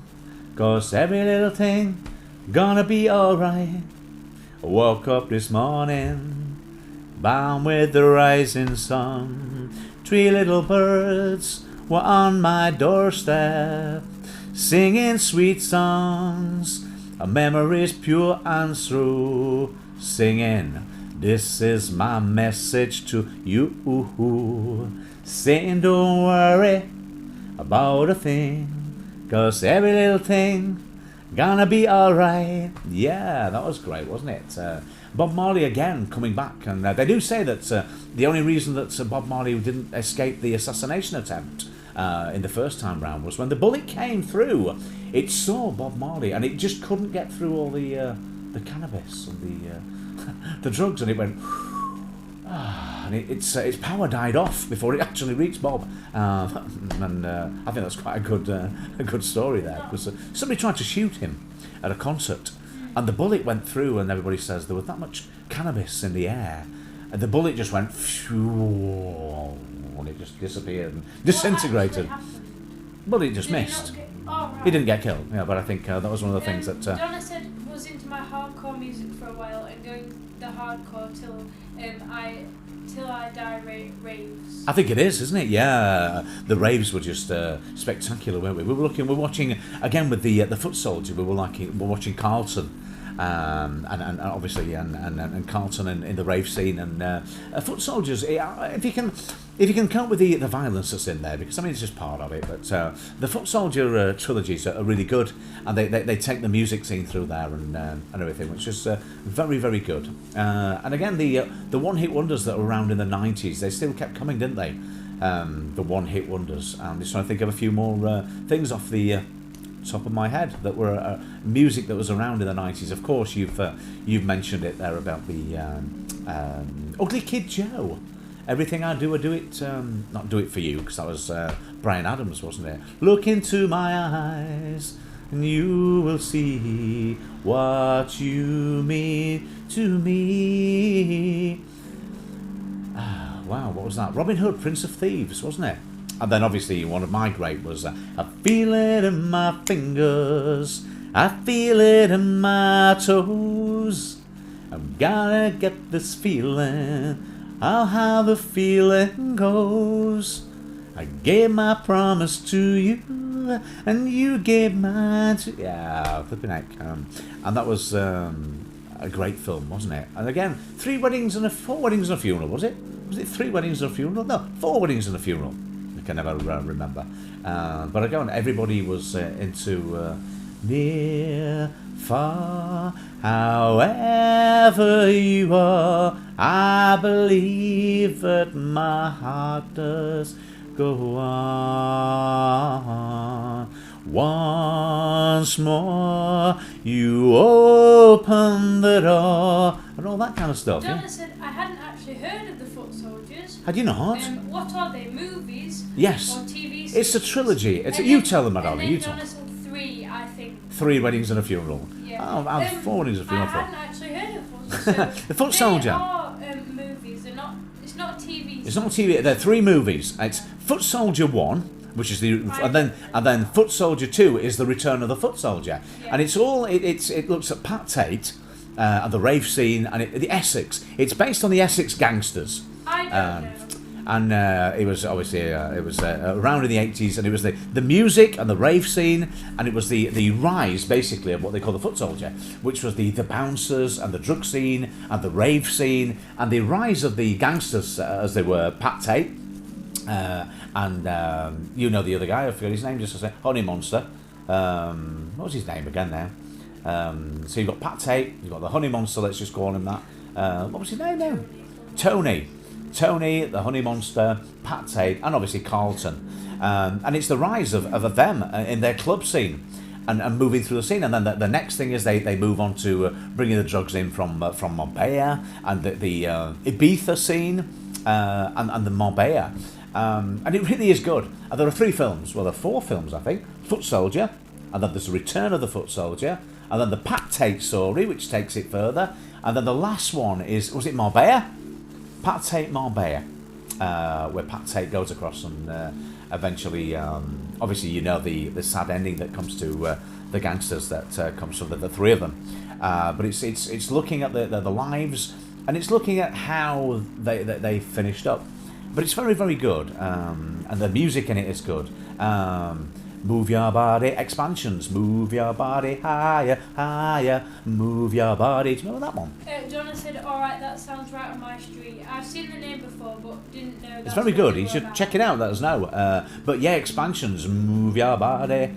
'cause every little thing gonna be alright. I woke up this morning, bound with the rising sun. 3 little birds were on my doorstep, singing sweet songs, memories pure and true. Singing, this is my message to you. Saying don't worry about a thing, 'cause every little thing gonna be alright. Yeah, that was great, wasn't it? Bob Marley again coming back, and they do say that the only reason that Bob Marley didn't escape the assassination attempt in the first time round was when the bullet came through. It saw Bob Marley, and it just couldn't get through all the cannabis and the drugs, and it went. And its power died off before it actually reached Bob, and I think that's quite a good story there, because somebody tried to shoot him at a concert, and the bullet went through, and everybody says there was that much cannabis in the air, and the bullet just went, and it just disappeared and disintegrated. But it just missed. He didn't get killed, yeah, but I think that was one of the things that. Donna said was into my hardcore music for a while and going the hardcore till I die raves. I think it is, isn't it? Yeah, the raves were just spectacular, weren't we? We were watching again with the Foot Soldier. We were watching Carlton, and obviously and Carlton in the rave scene, and Foot Soldiers. If you can count with the violence that's in there, because I mean it's just part of it. But the Foot Soldier trilogies are really good, and they take the music scene through there and everything, which is very, very good. And again, the one-hit wonders that were around in the 90s, they still kept coming, didn't they? The one-hit wonders. I'm just trying to think of a few more things off the top of my head that were music that was around in the 90s. Of course, you've mentioned it there about the Ugly Kid Joe. Everything I do it, not do it for you, because that was Bryan Adams, wasn't it? Look into my eyes, and you will see what you mean to me. Wow, what was that? Robin Hood, Prince of Thieves, wasn't it? And then obviously one of my great was I feel it in my fingers, I feel it in my toes, I'm gonna get this feeling, I'll how the feeling goes. I gave my promise to you, and you gave mine to... Yeah, flipping heck. And that was a great film, wasn't it? And again, 4 weddings and a funeral, was it? Was it 3 weddings and a funeral? No, 4 weddings and a funeral. I can never remember. But again, everybody was into near, far, however you are, I believe that my heart does go on. Once more you open the door, and all that kind of stuff. Donna said I hadn't actually heard of the Foot Soldiers. Had you not? What are they, movies? Yes. Or TV series? It's a trilogy. You tell them, Madonna. You tell them. Donna said 3, I think. 3 weddings and a funeral. Yeah. Oh, 4 weddings and a funeral. I hadn't actually heard of Foot Soldiers. The Foot Soldier. They are movies. They're not. It's not a TV. It's not a TV. There are 3 movies. It's Foot Soldier 1, which is and then Foot Soldier 2 is the Return of the Foot Soldier, and it's all it looks at Pat Tate and the rave scene and the Essex. It's based on the Essex gangsters. I don't know. And it was obviously around in the 80s, and it was the music and the rave scene, and it was the rise basically of what they call the Foot Soldier, which was the bouncers and the drug scene and the rave scene and the rise of the gangsters as they were Pat Tate and you know the other guy, I forget his name, just to say Honey Monster. What was his name again now? So you've got Pat Tate, you've got the Honey Monster, let's just call him that. What was his name now? Tony, the Honey Monster, Pat Tate, and obviously Carlton. And it's the rise of them in their club scene and moving through the scene. And then the next thing is they move on to bringing the drugs in from Marbella and the Ibiza scene and the Marbella. And it really is good. And there are 3 films, well, there are 4 films, I think. Foot Soldier, and then there's the Return of the Foot Soldier, and then the Pat Tate story, which takes it further, and then the last one was it Marbella? Pat Tate Marbella, where Pat Tate goes across and eventually, obviously, you know the sad ending that comes to the gangsters that comes from the 3 of them. But it's looking at the lives, and it's looking at how they finished up. But it's very, very good, and the music in it is good. Move your body, Expansions, move your body higher, higher, move your body. Do you remember that one? Donna said, alright, that sounds right on my street. I've seen the name before, but didn't know that. It's very good, you should check it out, let us know. But yeah, Expansions, move your body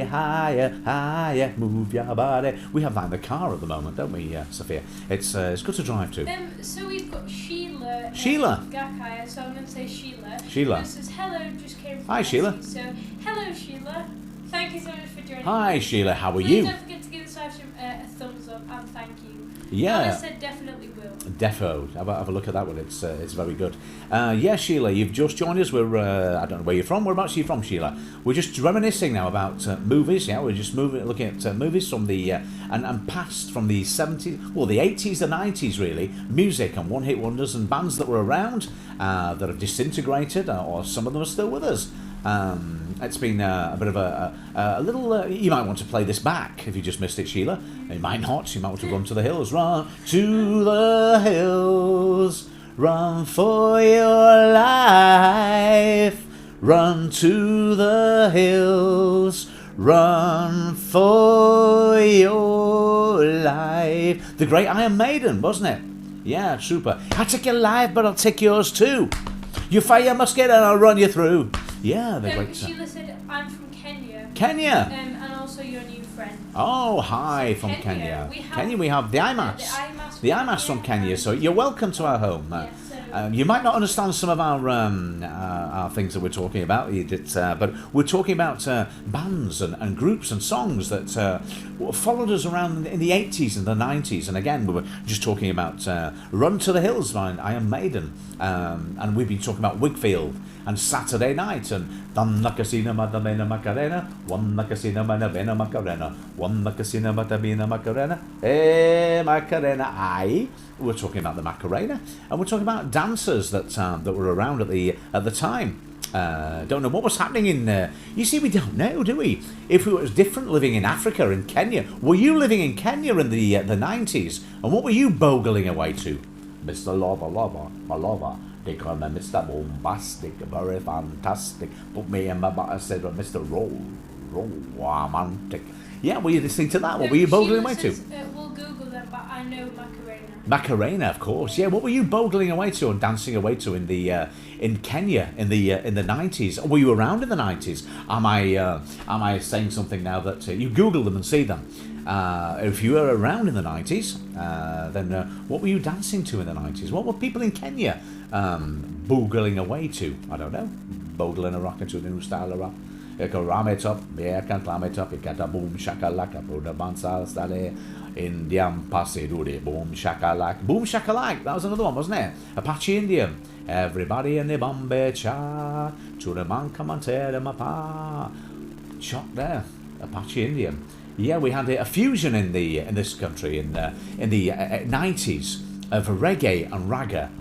higher, higher, move your body. We have that in the car at the moment, don't we, Sophia? It's good to drive to. So we've got Sheila. Gakai, so I'm going to say Sheila. Sheila. Who says, hello, just came from Hi, Sheila. So, hello, Sheila. Thank you so much for joining Hi, me. Sheila, how are Please you? don't forget to give this live stream a thumbs up and thank you. Yeah. Alice said definitely will. Defo. Have a look at that one. It's very good. Yeah, Sheila, you've just joined us. We're I don't know where you're from. Whereabouts are you from, Sheila? We're just reminiscing now about movies. Yeah, we're just looking at movies from the and past from the 70s, well, the 80s, the 90s, really. Music and one-hit wonders and bands that were around that have disintegrated, or some of them are still with us. It's been a bit of a little... you might want to play this back if you just missed it, Sheila. You might not. You might want to run to the hills. Run to the hills. Run for your life. Run to the hills. Run for your life. The great Iron Maiden, wasn't it? Yeah, super. I'll take your life, but I'll take yours too. You fire your musket and I'll run you through. Yeah, they're great. Sheila said, I'm from Kenya. Kenya. And also your new friend. Oh, hi So from Kenya. Kenya. We have the IMAS. The IMAS from Kenya. So you're welcome to our home. You might not understand some of our things that we're talking about, but we're talking about bands and groups and songs that followed us around in the 80s and the 90s. And again, we were just talking about Run to the Hills by Iron Maiden. And we've been talking about Whigfield and Saturday Night and Donna Casina Madalena Macarena, One Casina Madalena Macarena, One Casina Madalena Macarena, Macarena, aye. We're talking about the Macarena, and we're talking about dancers that were around at the time. Don't know what was happening in. You see, we don't know, do we? If it was different living in Africa, in Kenya. Were you living in Kenya in the 90s? And what were you bogling away to? Mr. Lover, my lover. They call me Mr. Bombastic, very fantastic. Put me in my butt, I said, Mr. Romantic. Yeah, were you listening to that? What were you bogling away to? We'll Google them, but I know Macarena. Macarena, of course. Yeah, what were you bogling away to and dancing away to in Kenya in the 90s? Were you around in the 90s? Am I saying something now that you Google them and see them? If you were around in the 90s, then what were you dancing to in the 90s? What were people in Kenya boogling away to? I don't know. Bogling a rock into a new style of rock. You can ram it up, yeah, can climb it up. You got a boom shakalaka, Buddha Bansal Stale, Indian Passe Dude, boom shakalak. Boom shakalak, that was another one, wasn't it? Apache Indian. Everybody in the Bombay cha, to the man come and tear them apart. Shot there, Apache Indian. Yeah, we had a fusion in this country in the 90s of reggae and ragga.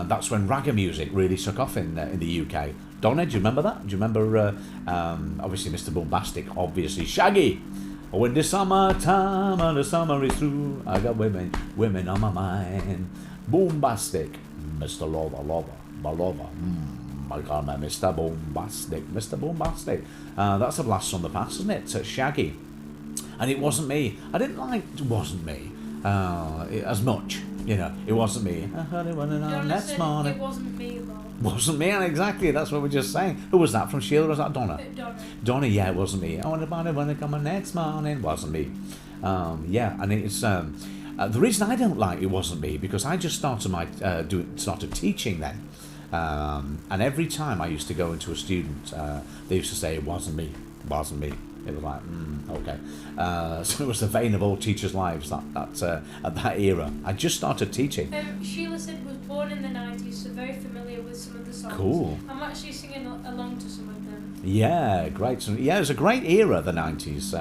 That's when ragga music really took off in the UK. Donna, do you remember that? Do you remember, obviously, Mr. Bombastic, obviously, Shaggy? When the summertime and the summer is through, I got women on my mind. Bombastic, Mr. Lover, my lover. I call me Mr. Bombastic. That's a blast from the past, isn't it? Shaggy. And it wasn't me. It wasn't me as much. You know, it wasn't me. I heard it running on next morning. It wasn't me, though. Wasn't me, exactly. That's what we're just saying. Who was that from Sheila? Or was that Donna? Donna, yeah, it wasn't me. I wonder about it when I come on next morning. Wasn't me. Yeah, and it's The reason I don't like It Wasn't Me, because I just started started teaching then. And every time I used to go into a student, they used to say, it wasn't me, it wasn't me. It was like, okay. So it was the vein of all teachers' lives at that era. I just started teaching. Sheila said was born in the 90s, so very familiar with some of the songs. Cool. I'm actually singing along to some of them. Yeah, great. So, yeah, it was a great era, the 90s.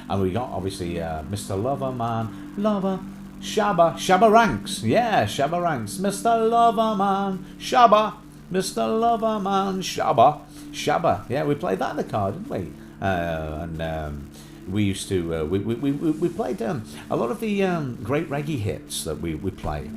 And we got, obviously, Mr. Lover Man, Lover, Shabba Ranks. Yeah, Shabba Ranks. Mr. Lover Man, Shabba, Mr. Lover Man, Shabba. Yeah, we played that in the car, didn't we? We used to we played a lot of the great reggae hits that we play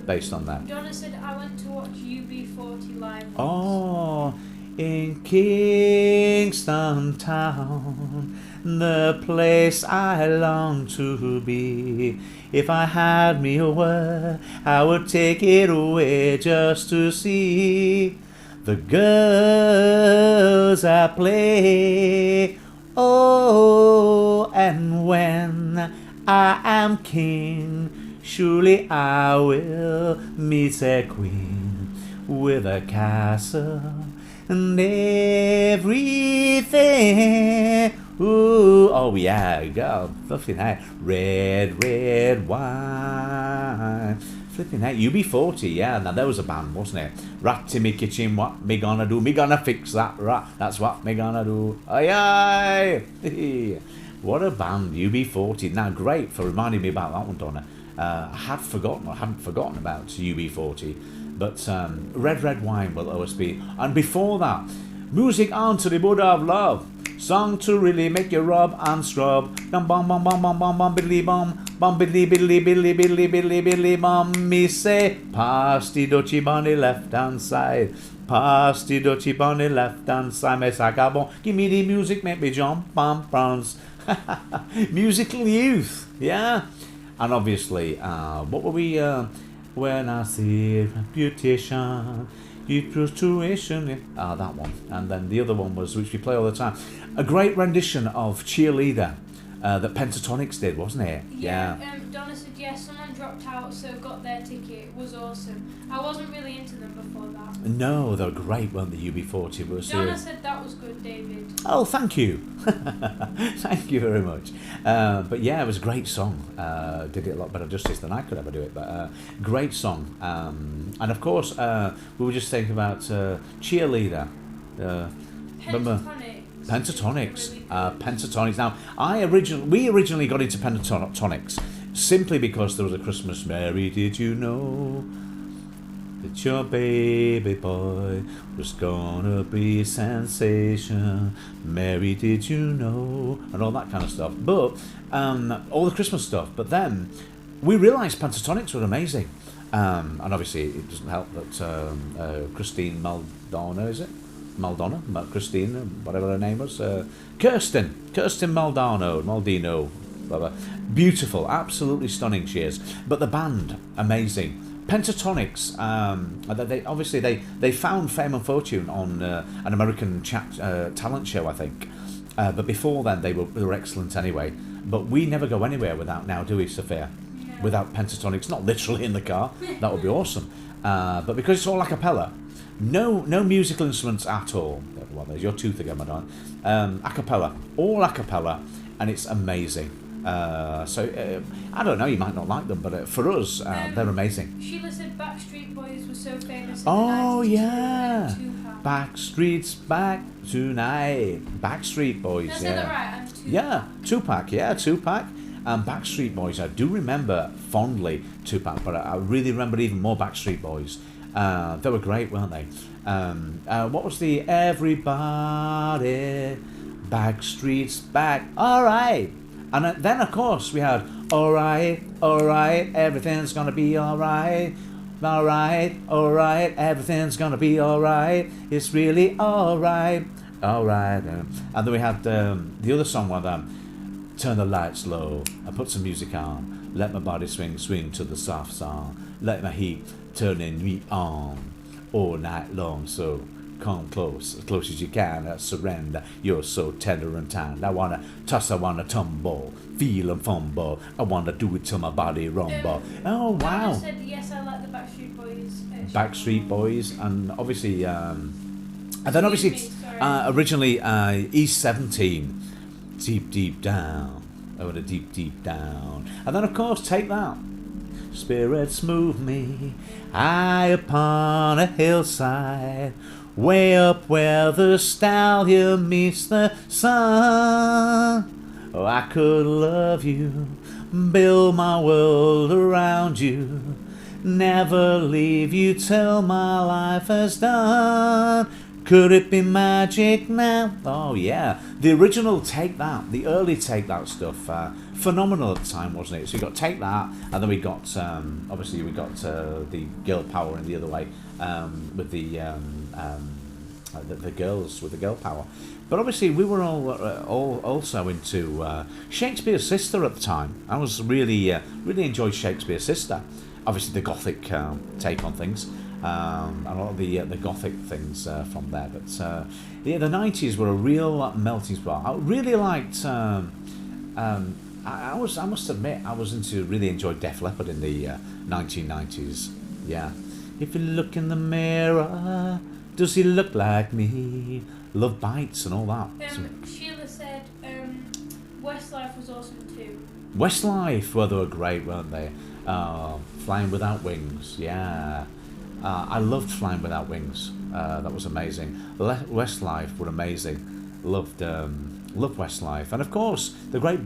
based on that. Donna said I went to watch UB40 live. Oh, in Kingston Town, the place I long to be. If I had me a word, I would take it away just to see the girls I play. Oh, and when I am king, surely I will meet a queen with a castle and everything. Ooh, oh yeah, go flipping heck, red wine. Flipping heck, UB40, yeah, now there was a band, wasn't it? Rat in me kitchen, what me gonna do? Me gonna fix that rat, that's what me gonna do. Aye aye. What a band, UB40. Now great for reminding me about that one, Donna. I hadn't forgotten about UB40. But Red Wine will always be. And before that, music on to the Buddha of Love. Song to really make you rub and scrub. Bum bum bum bum bum bum bum biddly bum. Bum biddly biddly biddly biddly biddly biddly bum. Me say, pass the dutchy on the left hand side. Pass the dutchy on the left hand side. Me say, bon, give me the music, make me jump and bounce. Musical youth, yeah. And obviously, what were we? When I see reputation, fruition. That one. And then the other one was, which we play all the time, a great rendition of Cheerleader that Pentatonix did, wasn't it? Yeah. Donna said, yes, someone dropped out, so got their ticket. It was awesome. I wasn't really into them before that. No, they were great, weren't they, UB40? Donna said that was good, David. Oh, thank you. Thank you very much. But yeah, it was a great song. Did it a lot better justice than I could ever do it, but great song. And of course, we were just thinking about Cheerleader. Pentatonix. Pentatonix. Now, we originally got into Pentatonix simply because there was a Christmas Mary, did you know that your baby boy was gonna be a sensation? Mary, did you know? And all that kind of stuff. But all the Christmas stuff. But then we realised Pentatonix were amazing. And obviously it doesn't help that Christine Maldonado, is it? Christine, whatever her name was. Kirsten Maldino, blah, blah. Beautiful, absolutely stunning she is. But the band, amazing. Pentatonix, they found fame and fortune on an American talent show, I think. But before then, they were excellent anyway. But we never go anywhere without now, do we, Sophia? Yeah. Without Pentatonix, not literally in the car. That would be awesome. But because it's all a cappella, no musical instruments at all. Well, there's your tooth again, my darling. A cappella, all a cappella, and it's amazing. So I don't know, you might not like them, but for us, they're amazing. Sheila said Backstreet Boys were so famous. Oh yeah, Backstreet's back tonight. Backstreet Boys. Is that right? Yeah, Tupac. Yeah, Tupac. And Backstreet Boys. I do remember fondly Tupac, but I really remember even more Backstreet Boys. They were great, weren't they? What was the everybody? Backstreet's back. All right. And then, of course, we had all right, everything's gonna be all right, everything's gonna be all right. It's really all right. And then we had the other song with turn the lights low and put some music on. Let my body swing to the soft song. Let my heat turn in me on all night long. So come close, as close as you can, surrender, you're so tender and kind. I wanna toss, I wanna tumble, feel and fumble, I wanna do it till my body rumble. Oh wow. Donna said, yes, I like the Backstreet Boys. Backstreet Boys, and obviously, originally East 17, deep, deep down, I want a deep, deep down, and then of course Take That. Spirits move me high upon a hillside, way up where the stallion meets the sun. Oh, I could love you, build my world around you, never leave you till my life is done. Could it be magic now? Oh yeah, the original Take That, the early Take That stuff, phenomenal at the time, wasn't it? So we got Take That, and then we got obviously we got the Girl Power in the other way, with the girls with the Girl Power. But obviously we were all also into Shakespears Sister at the time. I was really enjoyed Shakespears Sister. Obviously the Gothic take on things. And a lot of the Gothic things from there, but yeah, the 90s were a real melting pot. I really liked. I must admit, I really enjoyed Def Leppard in the 1990s. Yeah, if you look in the mirror, does he look like me? Love Bites and all that. Sheila said Westlife was awesome too. Westlife, well, they were great, weren't they? Flying Without Wings, yeah. I loved Flying Without Wings. That was amazing. Westlife were amazing. Loved Westlife, and of course the great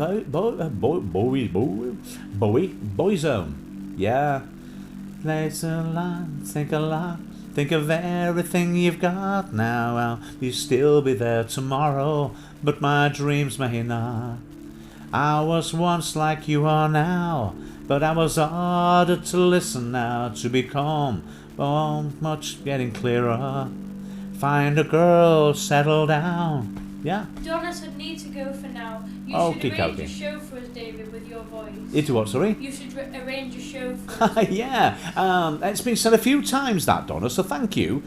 Boyzone. Yeah. Place a lot, think a lot, think of everything you've got now. Will you still be there tomorrow? But my dreams may not. I was once like you are now, but I was harder to listen now, to become. Oh, much getting clearer. Find a girl, settle down. Yeah. Donna said need to go for now. You should arrange a show for us, David, with your voice. Into what, sorry? You should arrange a show for us. Yeah. It's been said a few times that, Donna, so thank you.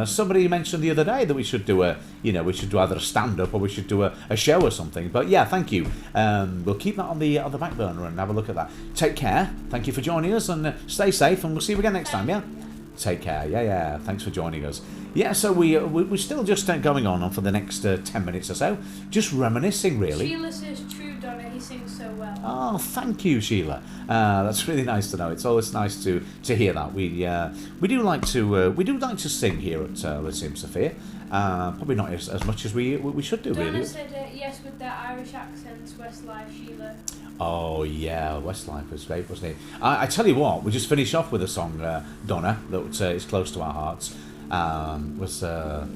Somebody mentioned the other day that we should do we should do either a stand-up or we should do a show or something. But yeah, thank you. We'll keep that on the back burner and have a look at that. Take care. Thank you for joining us, and stay safe, and we'll see you again next time, yeah? Take care. Yeah. Thanks for joining us. Yeah, so we're still just going on for the next 10 minutes or so. Just reminiscing, really. Sheila says true, Donna. He sings so well. Oh, thank you, Sheila. That's really nice to know. It's always nice to hear that. We do like to sing here at Lyceum Sophia. Probably not as much as we should do, Donna really. Donna said yes with their Irish accents. Westlife, Sheila. Oh yeah, Westlife was great, wasn't it? I tell you what, we just finished off with a song, Donna, that is close to our hearts. Was a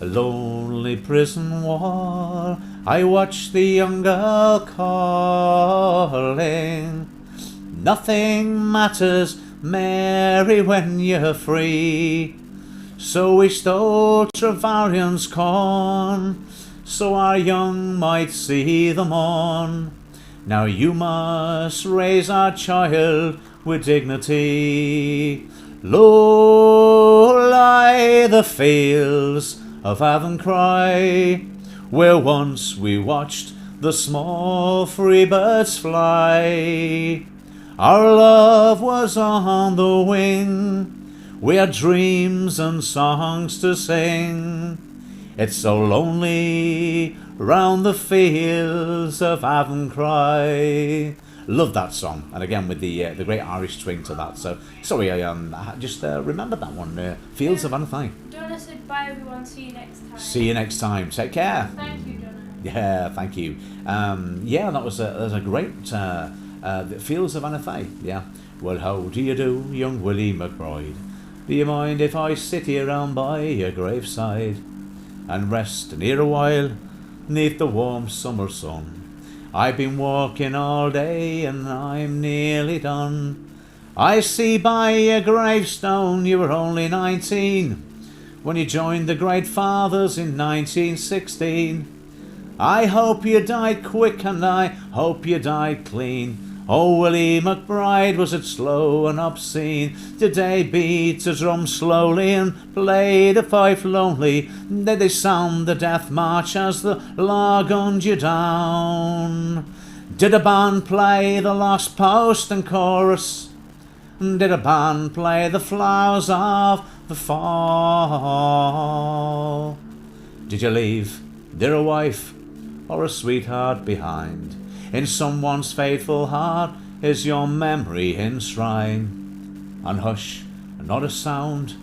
lonely prison wall. I watched the young girl calling. Nothing matters, Mary, when you're free. So we stole Trevarion's corn, so our young might see the morn. Now you must raise our child with dignity. Low lie the fields of Avencry, where once we watched the small free birds fly. Our love was on the wing, we had dreams and songs to sing. It's so lonely round the fields of Avencry. Love that song, and again with the great Irish swing to that. So sorry, I just remembered that one. Fields of Avencry. Donna said bye everyone. See you next time. See you next time. Take care. Thank you, Donna. Yeah, thank you. Yeah, that was a great Fields of Avencry. Yeah. Well, how do you do, young Willie McBride? Do you mind if I sit here round by your graveside and rest near a while 'neath the warm summer sun? I've been walking all day and I'm nearly done. I see by your gravestone you were only 19 when you joined the Great Fathers in 1916. I hope you died quick and I hope you died clean. Oh, Willie McBride, was it slow and obscene? Did they beat the drum slowly and play the fife lonely? Did they sound the death march as the law gunned you down? Did a band play the Lost Post and chorus? Did a band play the flowers of the fall? Did you leave, dear, a wife or a sweetheart behind? In someone's faithful heart is your memory enshrined. And hush, not a sound,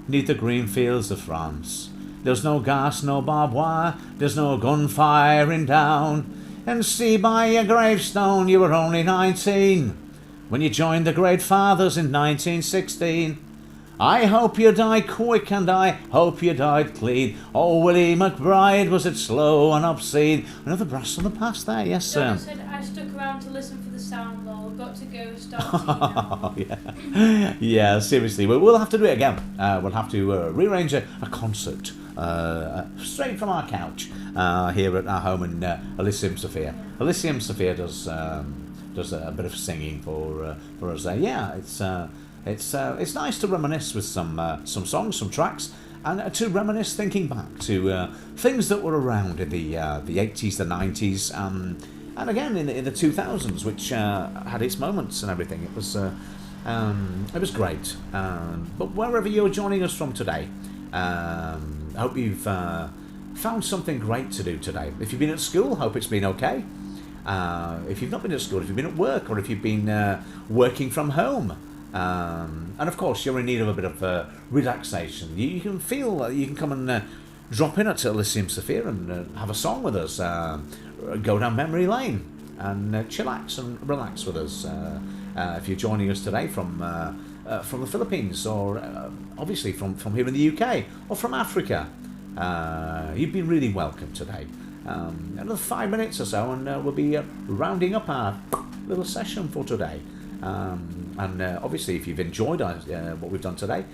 'neath the green fields of France. There's no gas, no barbed wire, there's no gun firing down. And see, by your gravestone you were only 19 when you joined the Great Fathers in 1916. I hope you died quick and I hope you died clean. Oh, Willie McBride, was it slow and obscene? Another brass from the past there, yes sir. Donna said, I stuck around to listen for the sound, lol. Got to go, start yeah, seriously, we'll have to do it again. We'll have to rearrange a concert straight from our couch here at our home in Elysium Sophia. Elysium Sophia does a bit of singing for us there. Yeah, it's nice to reminisce with some songs, some tracks, and to reminisce thinking back to things that were around in the 80s, the 90s, and again in the 2000s, which had its moments and everything. It was great. But wherever you're joining us from today, I hope you've found something great to do today. If you've been at school, hope it's been okay. If you've not been at school, if you've been at work, or if you've been working from home, and of course you're in need of a bit of relaxation, you can feel you can come and drop in at Elysium Sophia and have a song with us, go down memory lane and chillax and relax with us. If you're joining us today from the Philippines, or obviously from here in the UK, or from Africa, you've been really welcome today. Another 5 minutes or so and we'll be rounding up our little session for today. And obviously if you've enjoyed what we've done today,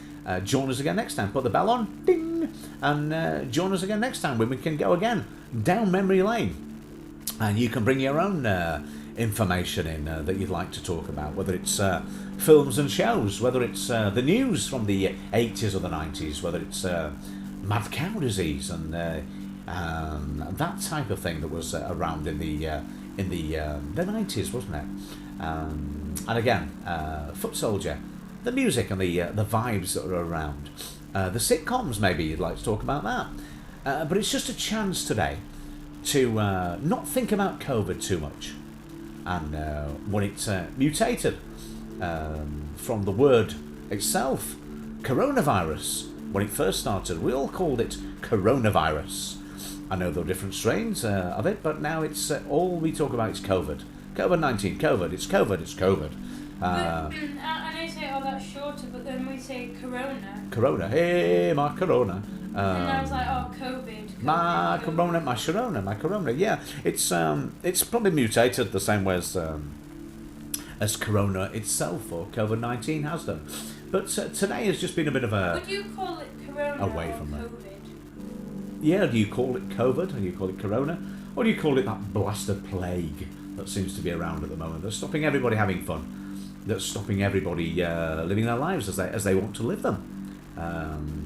join us again next time. Put the bell on, ding, and join us again next time when we can go again down memory lane. And you can bring your own information in that you'd like to talk about, whether it's films and shows, whether it's the news from the 80s or the 90s, whether it's mad cow disease and that type of thing that was around in the 90s, wasn't it? And again, Foot Soldier, the music and the vibes that are around, the sitcoms, maybe you'd like to talk about that. But it's just a chance today to not think about COVID too much, and when it mutated from the word itself, coronavirus. When it first started, we all called it coronavirus. I know there are different strains of it, but now it's all we talk about is COVID. COVID-19, COVID, it's COVID, it's COVID. I know you say, oh, that's shorter, but then we say corona. Corona, hey, my corona. And I was like, oh, COVID. My corona, my sharona, my corona. Yeah, it's probably mutated the same way as corona itself, or COVID-19 has done. But today has just been a bit of a... Would you call it corona away from or that. COVID? Yeah, do you call it COVID, or do you call it corona? Or do you call it that blasted plague that seems to be around at the moment, that's stopping everybody having fun, that's stopping everybody living their lives as they want to live them?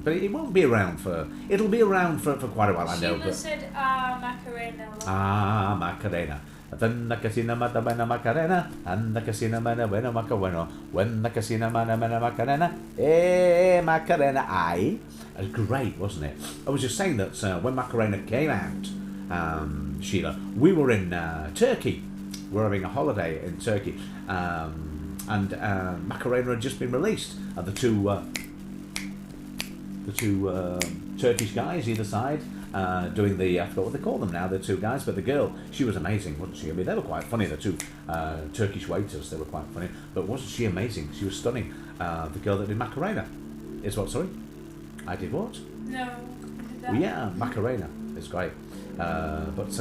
But it won't be around for... It'll be around for quite a while, I know. Sheila said, Macarena. Macarena. Then the casino mata bena Macarena, and the casino mana bueno macabueno. When the casino mana Macarena, Macarena, aye. It was great, wasn't it? I was just saying that when Macarena came out, Sheila, we were in Turkey. We're having a holiday in Turkey, and Macarena had just been released. The two Turkish guys either side. Doing the, I forgot what they call them now, the two guys, but the girl, she was amazing, wasn't she? I mean, they were quite funny, the two Turkish waiters, they were quite funny, but wasn't she amazing? She was stunning. The girl that did Macarena is what, sorry? I did what? No, I did that. Yeah, Macarena is great. But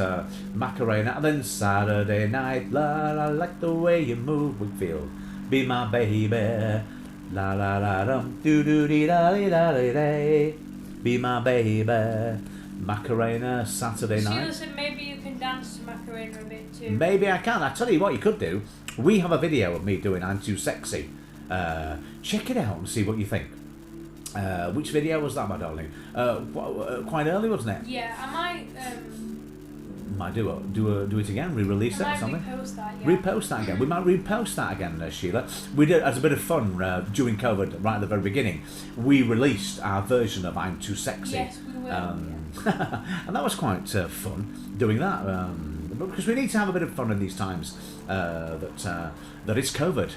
Macarena, and then Saturday night, la la, like the way you move, Whitfield, be my baby, la la la dum, doo doo dee da dee da dee day, be my baby. Macarena, Saturday night. Sheila said maybe you can dance to Macarena a bit too. Maybe I can. I tell you what you could do. we have a video of me doing I'm Too Sexy. Check it out and see what you think. Which video was that, my darling? Quite early, wasn't it? Yeah, I Might do it again, re-release it or something. Repost that, yeah. Repost that again. We might repost that again, Sheila. We did as a bit of fun during COVID, right at the very beginning. We released our version of I'm Too Sexy. Yes, we will. And that was quite fun doing that. Because we need to have a bit of fun in these times that it's COVID.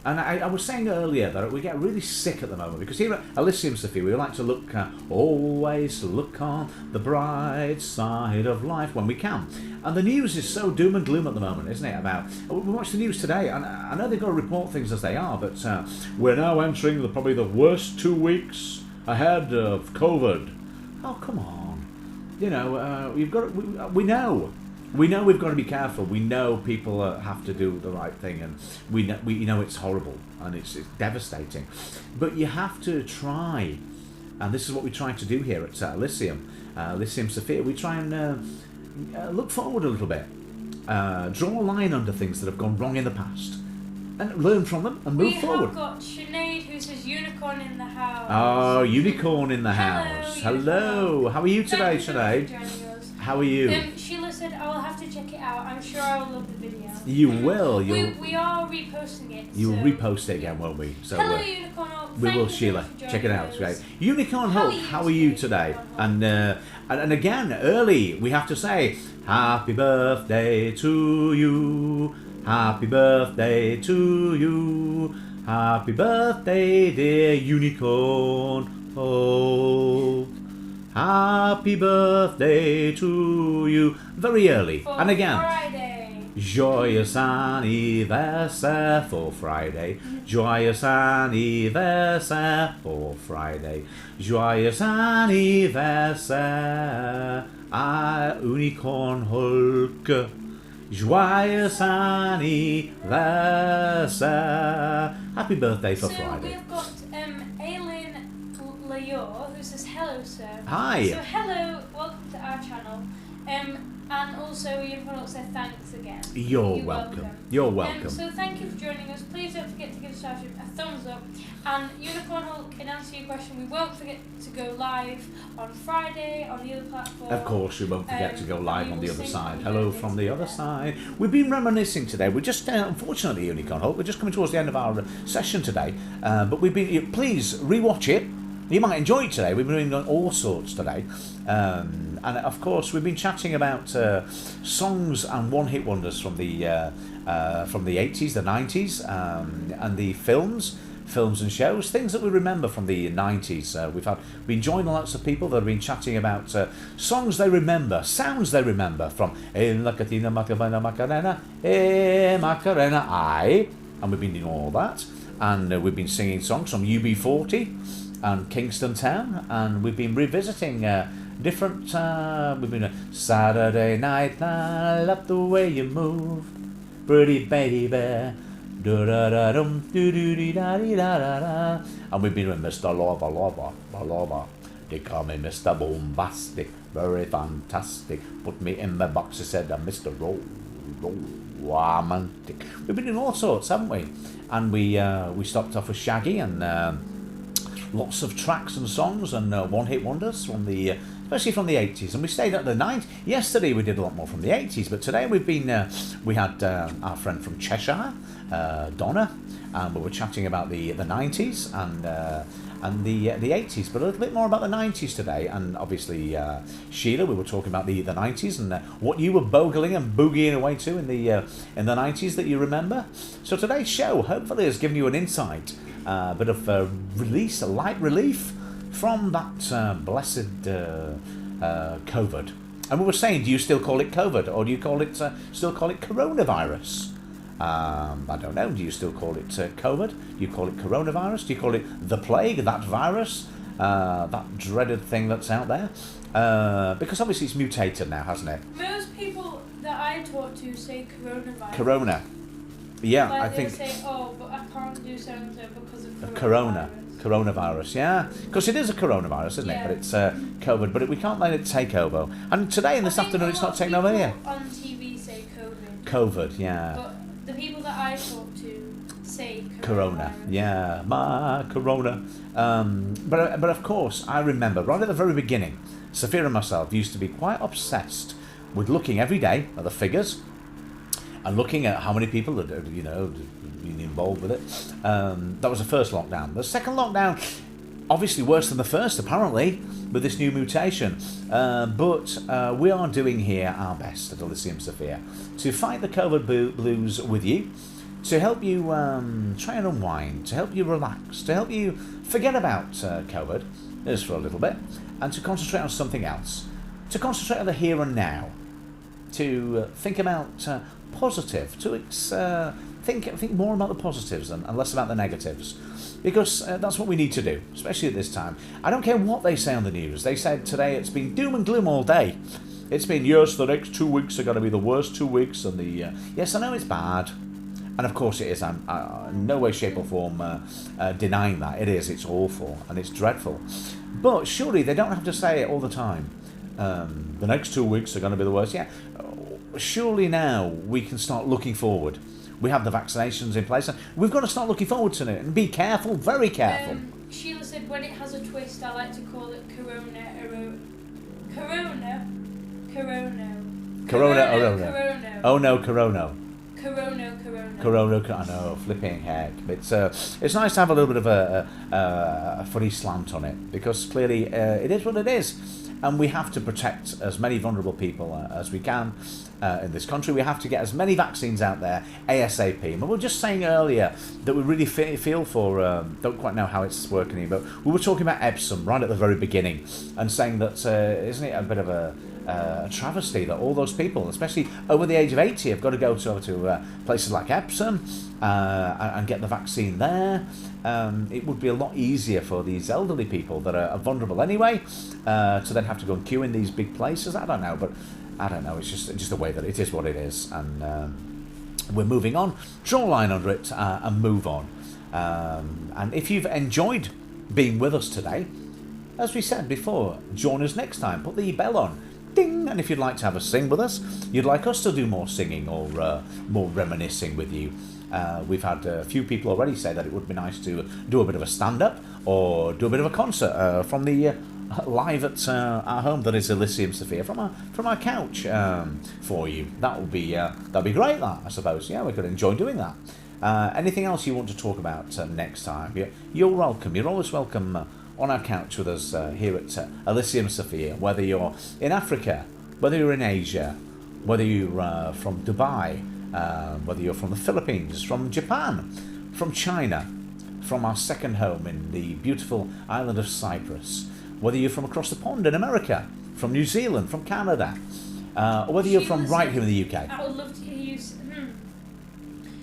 And I was saying earlier that we get really sick at the moment because here at Elysium Sophia we like to always look on the bright side of life when we can. And the news is so doom and gloom at the moment, isn't it? We watched the news today, and I know they've got to report things as they are, but we're now entering probably the worst 2 weeks ahead of COVID. Oh, come on. You know, we know. We know we've got to be careful. We know people have to do the right thing, and we know it's horrible and it's devastating. But you have to try, and this is what we try to do here at Elysium Sophia. We try and look forward a little bit, draw a line under things that have gone wrong in the past, and learn from them and move forward. We have got Sinead who says unicorn in the house. Oh, unicorn in the house. Hello. How are you today, Sinead? How are you? Sheila said, I will have to check it out. I'm sure I will love the video. You will. We are reposting it. You'll repost it again, won't we? So, hello, Unicorn Hulk. We will, Sheila. Check it out. It's great. Unicorn Hulk, how are you today? And again, early, we have to say, happy birthday to you. Happy birthday to you. Happy birthday, dear Unicorn Hulk. Happy birthday to you. Very early. And again, Friday. Joyeux anniversaire for Friday. Joyeux anniversaire for Friday. Joyeux anniversaire à Unicorn Hulk. Joyeux anniversaire. Happy birthday for Friday. We've got Aileen Layor who says hello, sir. Hi. So hello, welcome to our channel. And also Unicorn Hulk said thanks again. You're welcome. You're welcome. So thank you for joining us. Please don't forget to give Starship a thumbs up. And Unicorn Hulk, in answer to your question, we won't forget to go live on Friday on the other platform. Of course, we won't forget to go live on the other side. Hello from the other side. We've been reminiscing today. We're just, unfortunately, Unicorn Hulk, we're just coming towards the end of our session today. But we've been, please rewatch it. You might enjoy it today. We've been doing all sorts today. And of course, we've been chatting about songs and one-hit wonders from the 80s, the 90s, and the films and shows, things that we remember from the 90s. We've been joining lots of people that have been chatting about songs they remember, sounds they remember from La Catina Macarena, Macarena, I, and we've been doing all that, and we've been singing songs from UB40 and Kingston Town, and we've been revisiting different. We've been Saturday Night, I love the way you move, pretty baby. And we've been with Mr. Lover. They call me Mr. Bombastic, very fantastic. Put me in the box, he said, Mr. Romantic. We've been in all sorts, haven't we? And we stopped off with Shaggy and lots of tracks and songs and one-hit wonders from the. Especially from the 80s, and we stayed at the 90s. Yesterday we did a lot more from the 80s, but today we've been. We had our friend from Cheshire, Donna, and we were chatting about the 90s and the 80s, but a little bit more about the 90s today. And obviously, Sheila, we were talking about the 90s and what you were bogling and boogieing away to in the 90s that you remember. So today's show hopefully has given you an insight, a bit of release, a light relief from that blessed COVID. And we were saying, do you still call it COVID, or do you still call it coronavirus? I don't know. Do you still call it COVID? Do you call it coronavirus? Do you call it the plague, that virus, that dreaded thing that's out there? Because obviously it's mutated now, hasn't it? Most people that I talk to say coronavirus. Corona. Yeah, like I think. They say, oh, but I can't do so-and-so because of Coronavirus, yeah, because it is a coronavirus, isn't it? But it's COVID. But we can't let it take over. And today and this afternoon, it's not taking over here. On TV say COVID. COVID, yeah. But the people that I thought to say Corona. coronavirus. Yeah, my Corona. But of course, I remember right at the very beginning, Sophia and myself used to be quite obsessed with looking every day at the figures and looking at how many people had, been involved with it. That was the first lockdown. The second lockdown, obviously worse than the first, apparently, with this new mutation. But we are doing here our best at Elysium Sophia to fight the COVID blues with you, to help you try and unwind, to help you relax, to help you forget about COVID, just for a little bit, and to concentrate on something else, to concentrate on the here and now, to think about positive, to think more about the positives and less about the negatives, because that's what we need to do, especially at this time. I don't care what they say on the news. They said today it's been doom and gloom all day. It's been, yes, the next 2 weeks are going to be the worst 2 weeks, and yes, I know it's bad, and of course it is. I'm in no way, shape or form denying that. It is. It's awful and it's dreadful, but surely they don't have to say it all the time. The next 2 weeks are going to be the worst. Yeah, surely now we can start looking forward. We have the vaccinations in place, and we've got to start looking forward to it and be careful, very careful. Sheila said when it has a twist, I like to call it Corona. Oh no, Corona. Corona. I know, flipping heck. It's nice to have a little bit of a funny slant on it, because clearly it is what it is, and we have to protect as many vulnerable people as we can in this country. We have to get as many vaccines out there ASAP. And we were just saying earlier that we really feel for, don't quite know how it's working here, but we were talking about Epsom right at the very beginning, and saying that isn't it a bit of a travesty that all those people, especially over the age of 80, have got to go to places like Epsom and get the vaccine there. It would be a lot easier for these elderly people that are vulnerable anyway to then have to go and queue in these big places. I don't know, but I don't know. It's just the way that it is what it is, and we're moving on. Draw a line under it and move on. And if you've enjoyed being with us today, as we said before, join us next time. Put the bell on. Ding! And if you'd like to have a sing with us, you'd like us to do more singing or more reminiscing with you, we've had a few people already say that it would be nice to do a bit of a stand-up or do a bit of a concert from the live at our home, that is Elysium Sophia, from our couch for you. That'd be great. That, I suppose. Yeah, we could enjoy doing that. Anything else you want to talk about next time? You're welcome. You're always welcome. On our couch with us here at Elysium Sophia, whether you're in Africa, whether you're in Asia, whether you're from Dubai, whether you're from the Philippines, from Japan, from China, from our second home in the beautiful island of Cyprus, whether you're from across the pond in America, from New Zealand, from Canada, or whether you're from right here in the UK. I would love to hear you.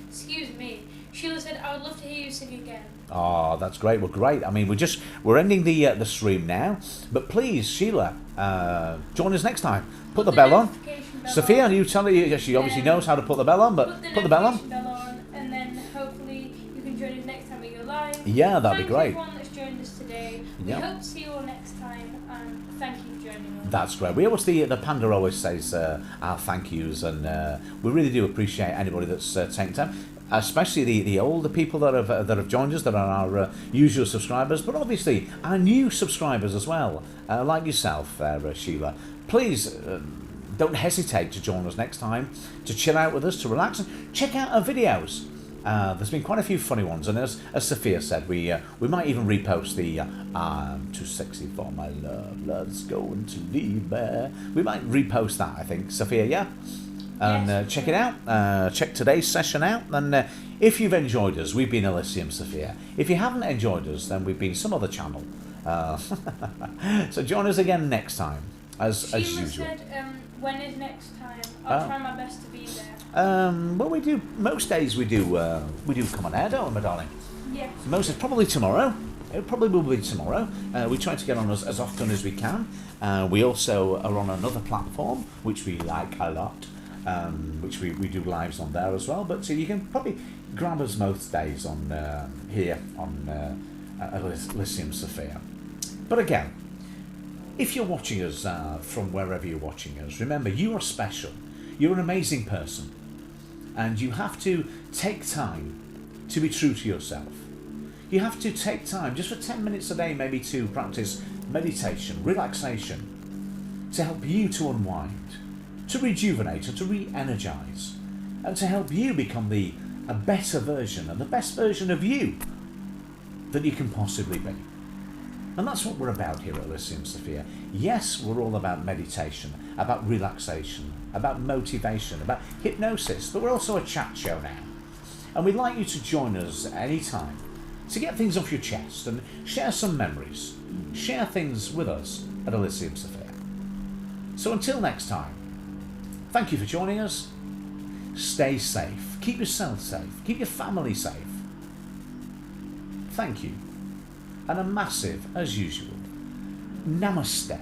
Excuse me. Sheila said, I would love to hear you sing again. Oh, that's great. Well, great. I mean, we're ending the stream now, but please, Sheila, join us next time. Put the bell on. Sophia, you tell her. She obviously knows how to put the bell on, but put the bell on. And then hopefully you can join us next time we go live. Yeah, that'd be great. Thank you everyone that's joined us today. We hope to see you all next time, and thank you for joining us. That's great. We always the panda always says our thank yous, and we really do appreciate anybody that's taken time. Especially the older people that have joined us, that are our usual subscribers, but obviously our new subscribers as well, like yourself, Sheila. Please don't hesitate to join us next time, to chill out with us, to relax, and check out our videos. There's been quite a few funny ones, and as Sophia said, we might even repost the I'm too sexy for my love, let's go into Liebe. We might repost that, I think, Sophia, yeah? And yes, check it out. Check today's session out. And if you've enjoyed us, we've been Elysium Sophia. If you haven't enjoyed us, then we've been some other channel. So join us again next time, as usual. Sheila said, when is next time? I'll try my best to be there. Well, we do most days. We do come on air, don't we, my darling? Yes. Most probably tomorrow. It probably will be tomorrow. We try to get on as often as we can. We also are on another platform which we like a lot. Which we do lives on there as well, but you can probably grab us most days on here on Elysium Sophia. But again, if you're watching us from wherever you're watching us, remember, you are special. You're an amazing person. And you have to take time to be true to yourself. You have to take time, just for 10 minutes a day maybe, to practice meditation, relaxation, to help you to unwind, to rejuvenate and to re-energize, and to help you become a better version and the best version of you that you can possibly be. And that's what we're about here at Elysium Sophia. Yes, we're all about meditation, about relaxation, about motivation, about hypnosis, but we're also a chat show now. And we'd like you to join us any time to get things off your chest and share some memories, share things with us at Elysium Sophia. So until next time, thank you for joining us. Stay safe, keep yourself safe, keep your family safe. Thank you. And a massive, as usual, namaste.